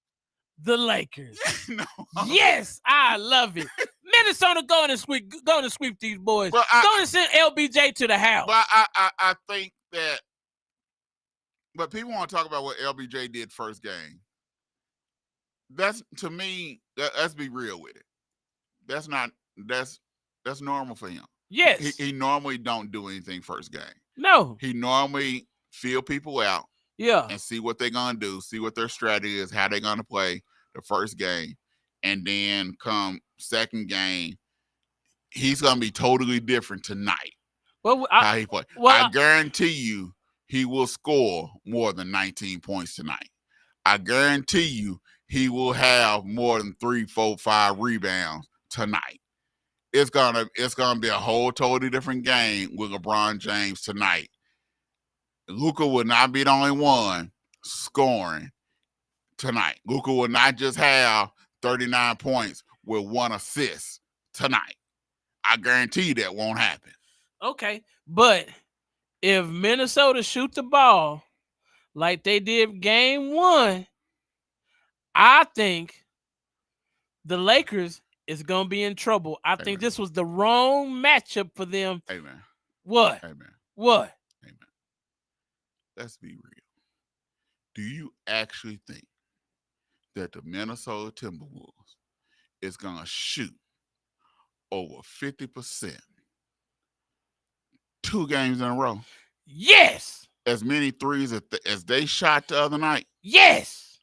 the Lakers. No. Yes, I love it. Minnesota going to sweep these boys. But Going to send LBJ to the house. But I think that. But people want to talk about what LBJ did first game. That's, to me, let's be real with it. That's normal for him. Yes. He normally don't do anything first game. No. He normally feel people out. Yeah. And see what they're gonna do, see what their strategy is, how they're gonna play the first game, and then come second game, he's gonna be totally different tonight. Well, how he play. I guarantee you, he will score more than 19 points tonight. I guarantee you, he will have more than 3, 4, 5 rebounds tonight. It's gonna be a whole totally different game with LeBron James tonight. Luka will not be the only one scoring tonight. Luka will not just have 39 points with 1 assist tonight. I guarantee you that won't happen. Okay, but if Minnesota shoot the ball like they did game 1, I think the Lakers is going to be in trouble. I think this was the wrong matchup for them. Amen. What? Amen. What? Amen. Let's be real. Do you actually think that the Minnesota Timberwolves is going to shoot over 50% 2 games in a row? Yes. As many threes as they shot the other night? Yes.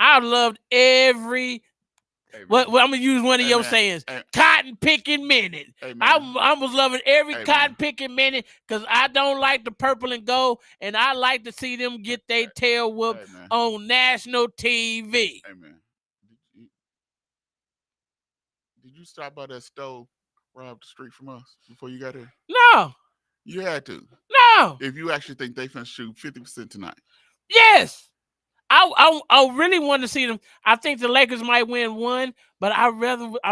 I loved every. Well, I'm gonna use one of your sayings. Cotton picking minute. I was loving every cotton picking minute because I don't like the purple and gold, and I like to see them get their tail whooped on national TV. Amen. Did you stop by that stove right up the street from us before you got here? No. You had to. No. If you actually think they finna shoot 50% tonight. Yes. I really want to see them. I think the Lakers might win 1, but I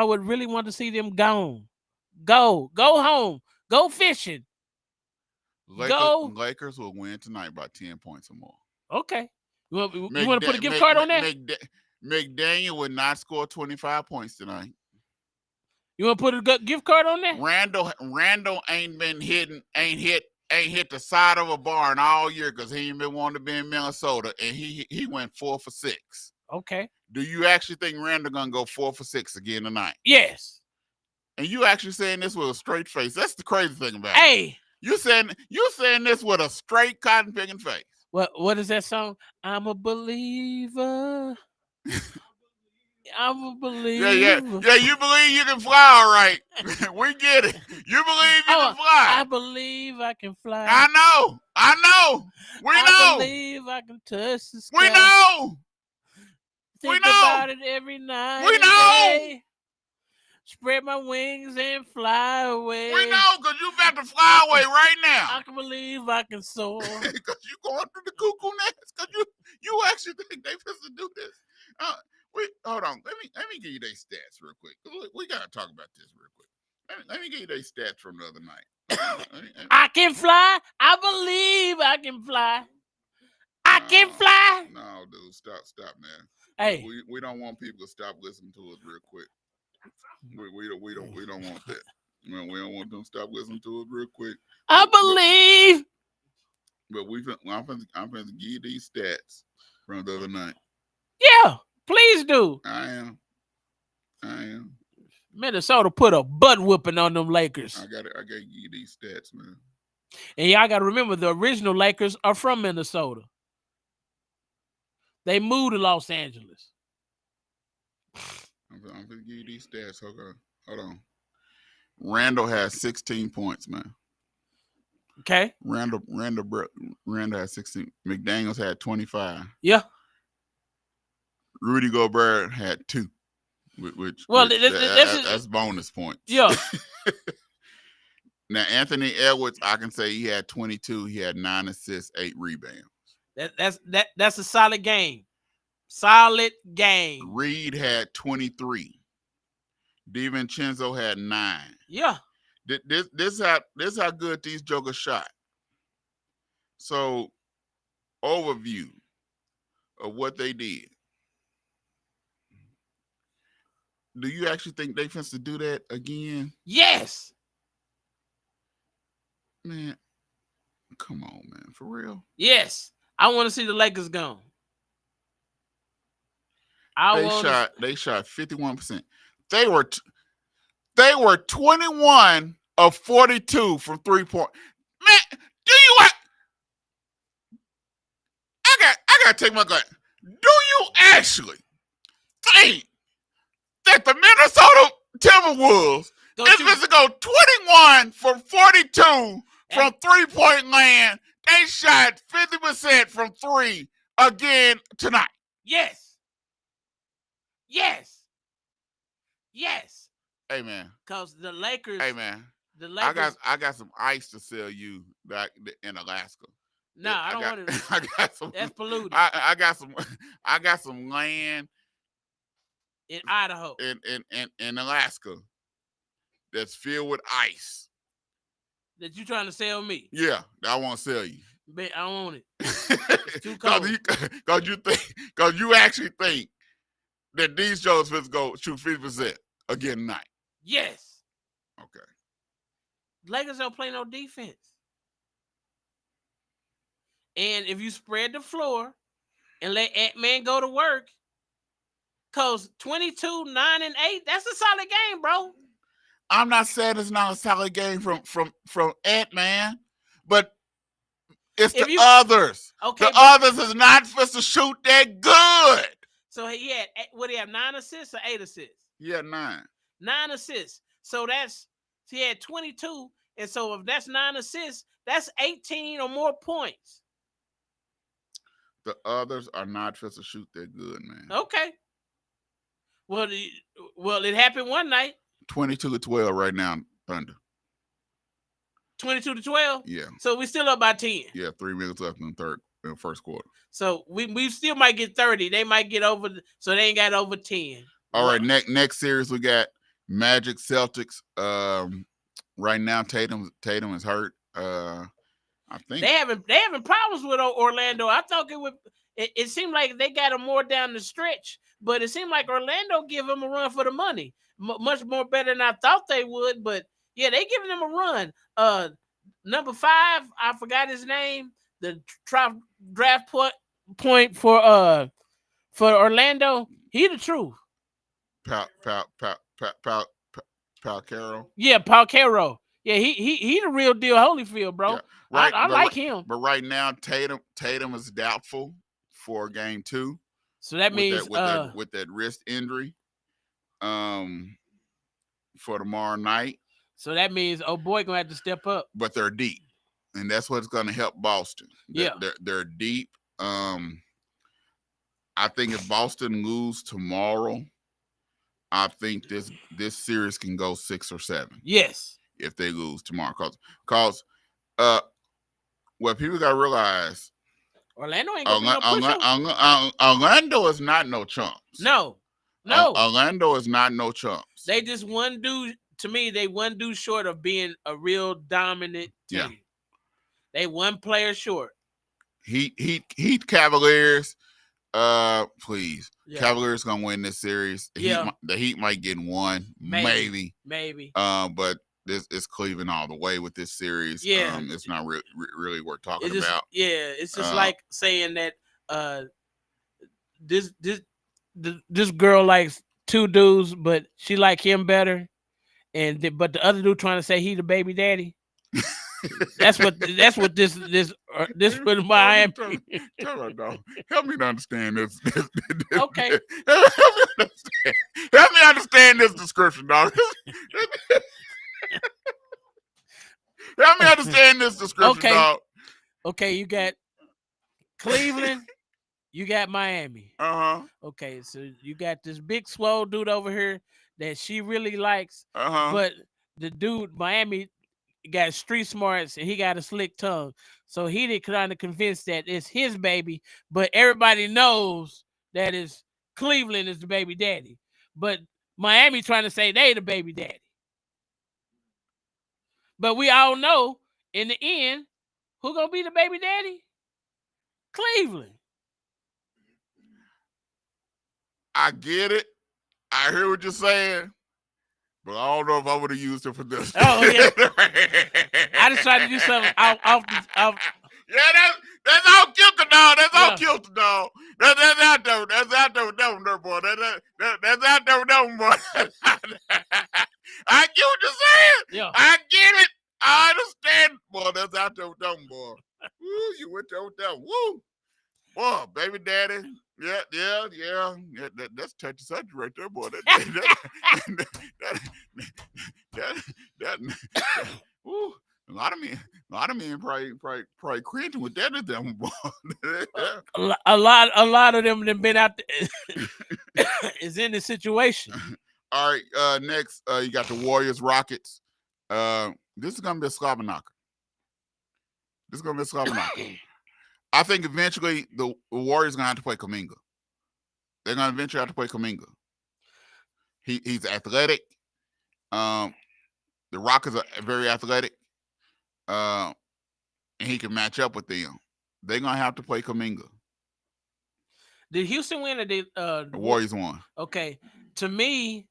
would really want to see them gone. Go home. Go fishing. Lakers will win tonight by 10 points or more. Okay. You want to put a gift card on that? McDaniel would not score 25 points tonight. You want to put a gift card on that? Randall ain't hit the side of a barn all year because he ain't been wanting to be in Minnesota, and he went 4 for 6. Okay. Do you actually think Randall gonna go 4 for 6 again tonight? Yes. And you actually saying this with a straight face? That's the crazy thing about it. Hey, you saying this with a straight cotton picking face? What is that song? I'm a believer. I'm a believer. Yeah. You believe you can fly, all right? We get it. You believe you can fly. I believe I can fly. I know. We know. I believe I can touch the sky. We know. Think about it every night. We know. Spread my wings and fly away. We know, because you about to fly away right I now. can believe I can soar. Because you going through the cuckoo nest. Because you actually think they supposed to do this. Hold on. Let me give you their stats real quick. We got to talk about this real quick. Let me give you their stats from the other night. I can fly. I believe I can fly. I can fly. No, dude, stop, man. Hey, we don't want people to stop listening to us real quick. We don't want that. We don't want them to stop listening to us real quick. I believe. But I'm going to give you these stats from the other night. Yeah, please do. I am. Minnesota put a butt whooping on them Lakers. I got to give you these stats, man. And y'all got to remember, the original Lakers are from Minnesota. They moved to Los Angeles. I'm going to give you these stats. Hold on. Randall has 16 points, man. Okay. Randall had 16. McDaniels had 25. Yeah. Rudy Gobert had 2. That's bonus points. Yeah. Now, Anthony Edwards, I can say he had 22. He had 9 assists, 8 rebounds. That's a solid game. Solid game. Reed had 23. DiVincenzo had 9. Yeah. This how good these jokers shot. So, overview of what they did. Do you actually think they finna to do that again? Yes. Man, come on, man. For real? Yes. I want to see the Lakers gone. They shot 51%. They were 21 of 42 from 3-point. Man, do you I gotta take my gun. Do you actually think that the Minnesota Timberwolves is supposed to go 21 for 42 from 3-point land? They shot 50% from 3 again tonight. Yes. Yes. Yes. Hey, man. Because the Lakers. Hey, man. The Lakers. I got some ice to sell you back in Alaska. No, I don't want it. I got some. That's polluted. I got some land in Idaho. In Alaska that's filled with ice. That you trying to sell me? Yeah, I want to sell you. But I don't want it. It's too cold. Because you actually think that these Joes supposed to go shoot 50% again tonight. Yes. Okay. Lakers don't play no defense. And if you spread the floor and let Ant-Man go to work, because 22, 9, and 8, that's a solid game, bro. I'm not saying it's not a solid game from Ant-Man, but it's others. Okay. The others is not supposed to shoot that good. So he had, what do you have, 9 assists or 8 assists? He had 9. 9 assists. So he had 22. And so if that's 9 assists, that's 18 or more points. The others are not supposed to shoot that good, man. Okay. Well, it happened one night. 22-12 right now, Thunder. 22-12? Yeah. So we still up by 10. Yeah, 3 minutes left in the first quarter. So we still might get 30. They might get over, so they ain't got over 10. All right, next series we got Magic Celtics. Right now Tatum is hurt. I think they having problems with Orlando. I thought it seemed like they got him more down the stretch, but it seemed like Orlando give him a run for the money. Much more better than I thought they would, but yeah, they giving him a run. Number 5, I forgot his name. The draft point for Orlando. He the truth. Pal Carroll. Yeah, Paul Carroll. Yeah, he the real deal Holyfield, bro. Yeah, right, I like him. But right now, Tatum is doubtful for game 2. So that means with that wrist injury, for tomorrow night. So that means boy gonna have to step up. But they're deep, and that's what's gonna help Boston. They're deep. I think if Boston lose tomorrow, I think this series can go 6 or 7 Yes. if they lose tomorrow. Cause what people gotta realize, Orlando ain't gonna be no pushover. Orlando is not no chumps. No. Orlando is not no chumps. They just one dude. To me, they one dude short of being a real dominant team. Yeah. They one player short. Heat Cavaliers. Please. Yeah. Cavaliers gonna win this series. The Heat might get one, maybe. But this is Cleveland all the way with this series. Yeah. It's not really worth talking just, about. Yeah, it's just like saying that this girl likes 2 dudes, but she like him better, but the other dude trying to say he the baby daddy. That's what this with Miami. Help me to understand this. Okay. Help me understand this description, dog. Help me understand this description, dog. Okay, you got Cleveland, you got Miami. Okay, so you got this big swole dude over here that she really likes, but the dude Miami got street smarts and he got a slick tongue, so he did kind of convince that it's his baby, but everybody knows that it's Cleveland is the baby daddy, but Miami trying to say they the baby daddy. But we all know in the end, who gonna be the baby daddy? Cleveland. I get it. I hear what you're saying. But I don't know if I would have used it for this. Oh, yeah. I just tried to do something off. Yeah, that's all kilter, dog. That's all kilter, dog. That's out there. That's out there with them, boy. That's out there with them, boy. I get what you're saying. Yeah. I get it. I understand. Boy, that's out there with them, boy. Woo, you went there with them. Woo. Boy, baby daddy. Yeah. That's touchy subject right there, boy. Woo. A lot of men probably cringing with that at them, boy. A lot of them that been out there is in this situation. All right, next you got the Warriors Rockets. This is gonna be a slobber knocker. I think eventually the Warriors gonna have to play Kuminga. They're gonna eventually have to play Kuminga. He's athletic. The Rockets are very athletic. And he can match up with them. They're gonna have to play Kuminga. Did Houston win or did the Warriors won? Okay. To me,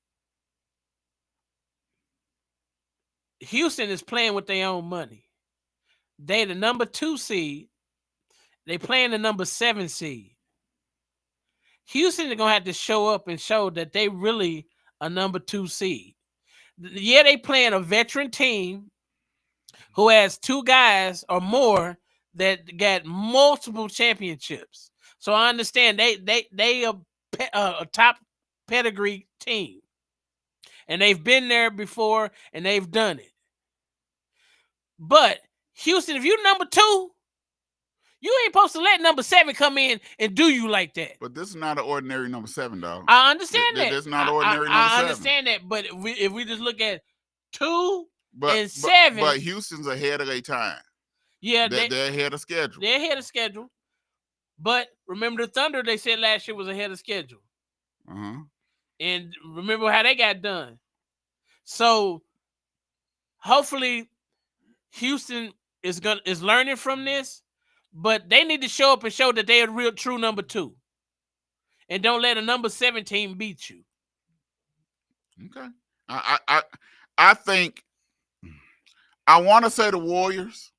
Houston is playing with their own money. They the number 2 seed. They playing the number 7 seed. Houston is gonna have to show up and show that they really a number 2 seed. Yeah, they playing a veteran team who has 2 guys or more that got multiple championships. So I understand they a top pedigree team, and they've been there before and they've done it. But Houston, if you're number 2, you ain't supposed to let number 7 come in and do you like that. But this is not an ordinary number 7, dog. I understand that. This is not an ordinary number 7. I understand that. But if we just look at 2 and 7. But Houston's ahead of their time. Yeah, they're ahead of schedule. They're ahead of schedule. But remember the Thunder, they said last year was ahead of schedule. And remember how they got done. So hopefully Houston is learning from this, but they need to show up and show that they're a real true number 2. And don't let a number 7 team beat you. Okay. I think I want to say the Warriors.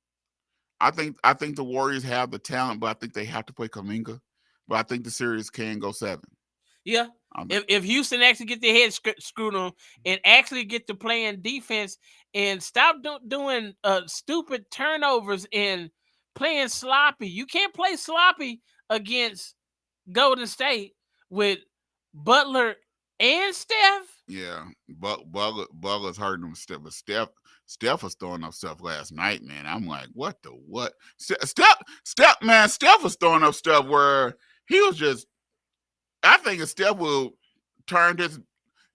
I think the Warriors have the talent, but I think they have to play Kuminga. But I think the series can go 7. Yeah. If Houston actually get their head screwed on and actually get to playing defense and stop doing stupid turnovers and playing sloppy. You can't play sloppy against Golden State with Butler and Steph. Yeah, Butler's hurting them. But Steph was throwing up stuff last night, man. I'm like, what? Steph was throwing up stuff where he was just. I think if Steph will turn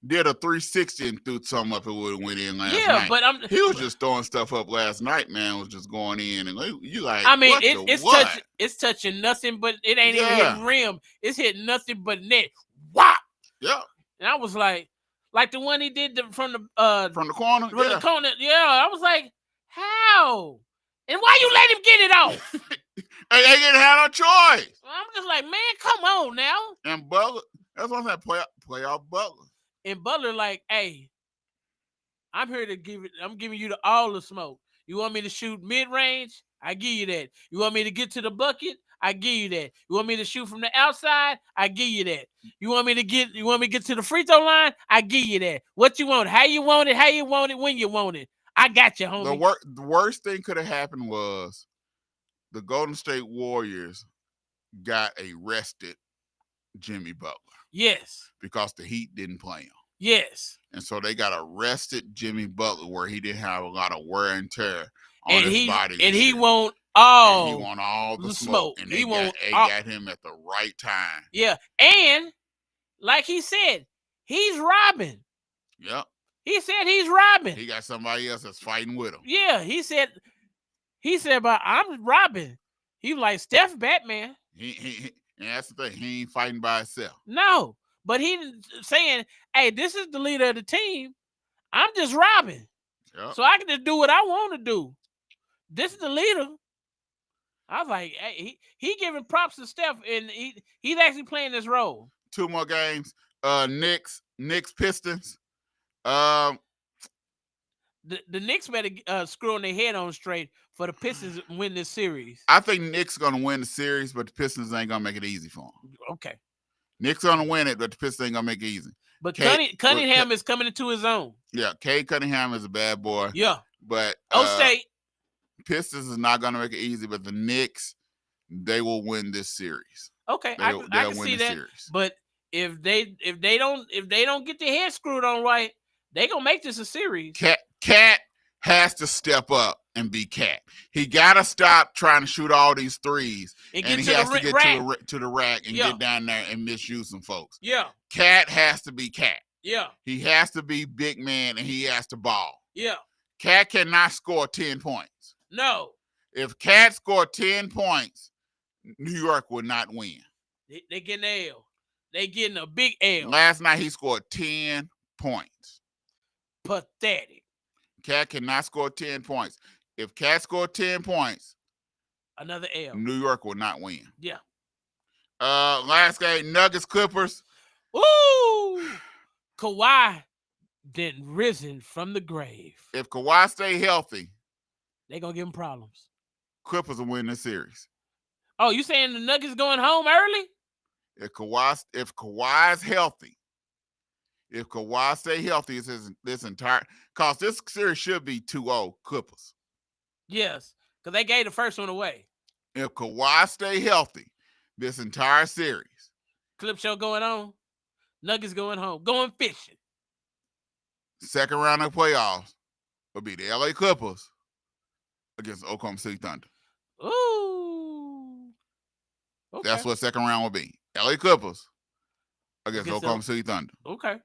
did a 360 and threw something up, it would have went in last Yeah, night. but He was just throwing stuff up last night, man. Was just going in, and you like, I mean, what the it's touching nothing, but it ain't even Yeah. hitting rim. It's hitting nothing but net. Whop! Yeah, And I was like the one he did from the corner. from the corner. Yeah, I was like, how? And why you let him get it off? They didn't have no choice. I'm just like, man, come on now. And Butler, that's what I'm saying. Playoff Butler. And Butler like, hey, I'm here to I'm giving you all the smoke. You want me to shoot mid-range? I give you that. You want me to get to the bucket? I give you that. You want me to shoot from the outside? I give you that. You want me to get to the free throw line? I give you that. What you want? How you want it? When you want it? I got you, homie. The worst thing could have happened was the Golden State Warriors got a rested Jimmy Butler. Yes. Because the Heat didn't play him. Yes. And so they got a rested Jimmy Butler where he didn't have a lot of wear and tear on his body. And he want all the smoke. And they got him at the right time. Yeah. And like he said, he's robbing. Yep. He said he's robbing. He got somebody else that's fighting with him. Yeah, he said, but I'm robbing. He was like Steph Batman. And that's the thing. He ain't fighting by himself. No, but he's saying, hey, this is the leader of the team. I'm just robbing. Yep. So I can just do what I want to do. This is the leader. I was like, hey, he giving props to Steph, and he's actually playing this role. 2 more games. Knicks Pistons. The Knicks better screw on their head on straight for the Pistons to win this series. I think Knicks gonna win the series, but the Pistons ain't gonna make it easy for them. Okay. Knicks gonna win it, but the Pistons ain't gonna make it easy. But Cunningham is coming into his own. Yeah, Cade Cunningham is a bad boy. Yeah. But State. Pistons is not gonna make it easy, but the Knicks, they will win this series. Okay, I can see that. Series. But if they don't get their head screwed on right, they gonna make this a series. Cat has to step up and be Cat. He gotta stop trying to shoot all these threes, and he has to get to the rack and get down there and misuse some folks. Yeah, Cat has to be Cat. Yeah, he has to be big man and he has to ball. Yeah, Cat cannot score 10 points. No, if Cat scored 10 points, New York would not win. They getting an L. They getting a big L. Last night he scored 10 points. Pathetic. Cat cannot score 10 points. If Cat scored 10 points, another L. New York will not win. Yeah. Last game, Nuggets Clippers. Ooh, Kawhi then risen from the grave. If Kawhi stay healthy, they gonna give him problems. Clippers will win this series. Oh, you saying the Nuggets going home early? If Kawhi's healthy, if Kawhi stay healthy, this entire cause this series should be 2-0 Clippers. Yes, because they gave the first one away. If Kawhi stay healthy, this entire series. Clip show going on. Nuggets going home. Going fishing. Second round of playoffs will be the LA Clippers against Oklahoma City Thunder. Ooh. Okay. That's what second round will be. LA Clippers against Oklahoma City Thunder. Okay.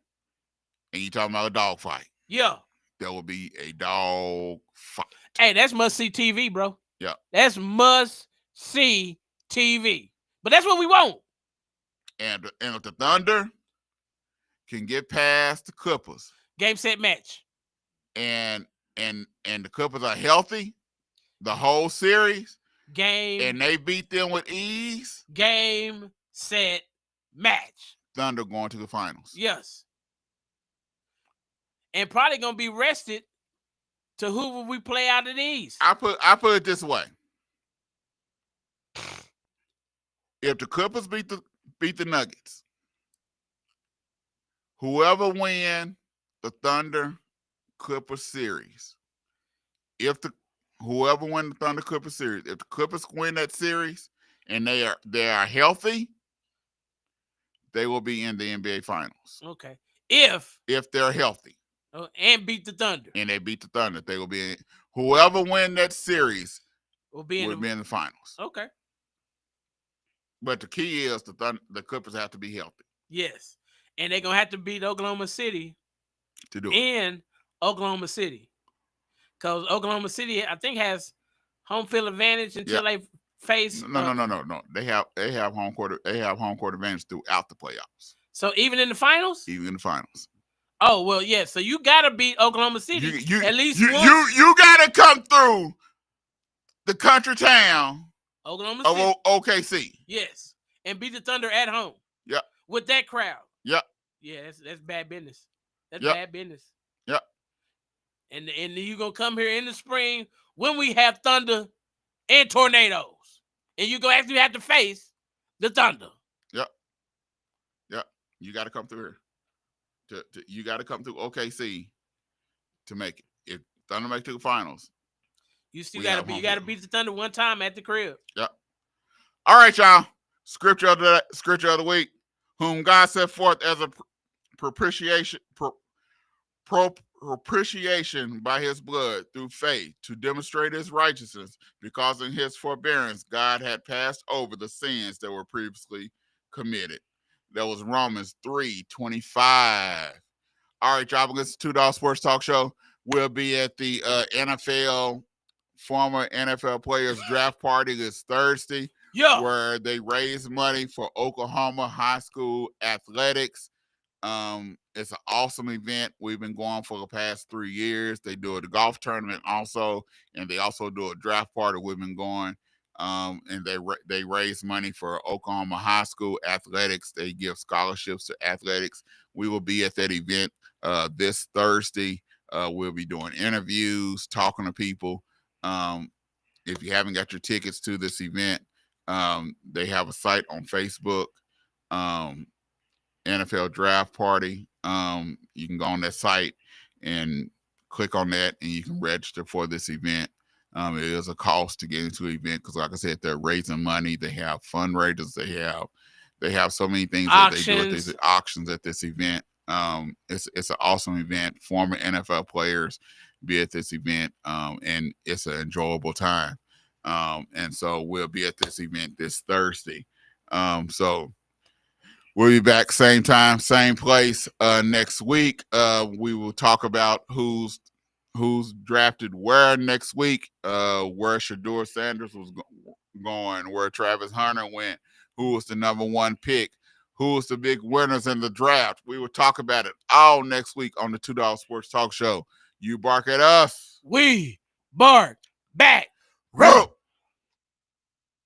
And you talking about a dog fight. Yeah. There will be a dog fight. Hey, that's must-see TV, bro. Yeah. That's must-see TV. But that's what we want. And if the Thunder can get past the Clippers. Game, set, match. And the Clippers are healthy the whole series. Game. And they beat them with ease. Game, set, match. Thunder going to the finals. Yes. And probably gonna be rested to who will we play out of these. I put it this way. If the Clippers beat the Nuggets, whoever win the Thunder Clippers series, whoever win the Thunder Clippers series, if the Clippers win that series and they are healthy, they will be in the NBA Finals. Okay. If they're healthy. And beat the Thunder. And they beat the Thunder. They will be in. Whoever win that series will be in the finals. Okay. But the key is the Clippers have to be healthy. Yes. And they're gonna have to beat Oklahoma City to do it. in Oklahoma City. Because Oklahoma City, I think, has home field advantage until they face. No. They have home court advantage throughout the playoffs. So even in the finals? Even in the finals. Oh, well, yeah. So you got to beat Oklahoma City at least once. You got to come through the country town Oklahoma of City. OKC. Yes. And beat the Thunder at home. Yep. With that crowd. Yep. Yeah, that's bad business. That's Yep. bad business. Yep. And you're going to come here in the spring when we have thunder and tornadoes. And you're going to actually have to face the Thunder. Yep. You got to come through here. You got to come through OKC to make it. If Thunder make it to the finals, you got to beat the Thunder one time at the crib. Yep. All right, y'all. Scripture of the week. Whom God set forth as a propitiation by his blood through faith to demonstrate his righteousness, because in his forbearance God had passed over the sins that were previously committed. That was Romans 3:25. All right, y'all, listen to 2Dawgs Sports Talk Show. We'll be at the former NFL players draft party this Thursday, where they raise money for Oklahoma high school athletics. It's an awesome event. We've been going for the past 3 years. They do a golf tournament also, and they also do a draft party. We've been going, and they raise money for Oklahoma high school athletics. They give scholarships to athletics. We will be at that event this Thursday. We'll be doing interviews, talking to people. If you haven't got your tickets to this event, they have a site on Facebook, NFL Draft Party. You can go on that site and click on that, and you can register for this event. It is a cost to get into the event because, like I said, they're raising money. They have fundraisers. They have so many things that they do at these auctions at this event. It's an awesome event. Former NFL players be at this event, and it's an enjoyable time. And so we'll be at this event this Thursday. So we'll be back same time, same place next week. We will talk about who's drafted where next week, where Shedeur Sanders was going, where Travis Hunter went, who was the number one pick, who was the big winners in the draft. We will talk about it all next week on the 2Dawgs Sports Talk Show. You bark at us. We bark back. Rope.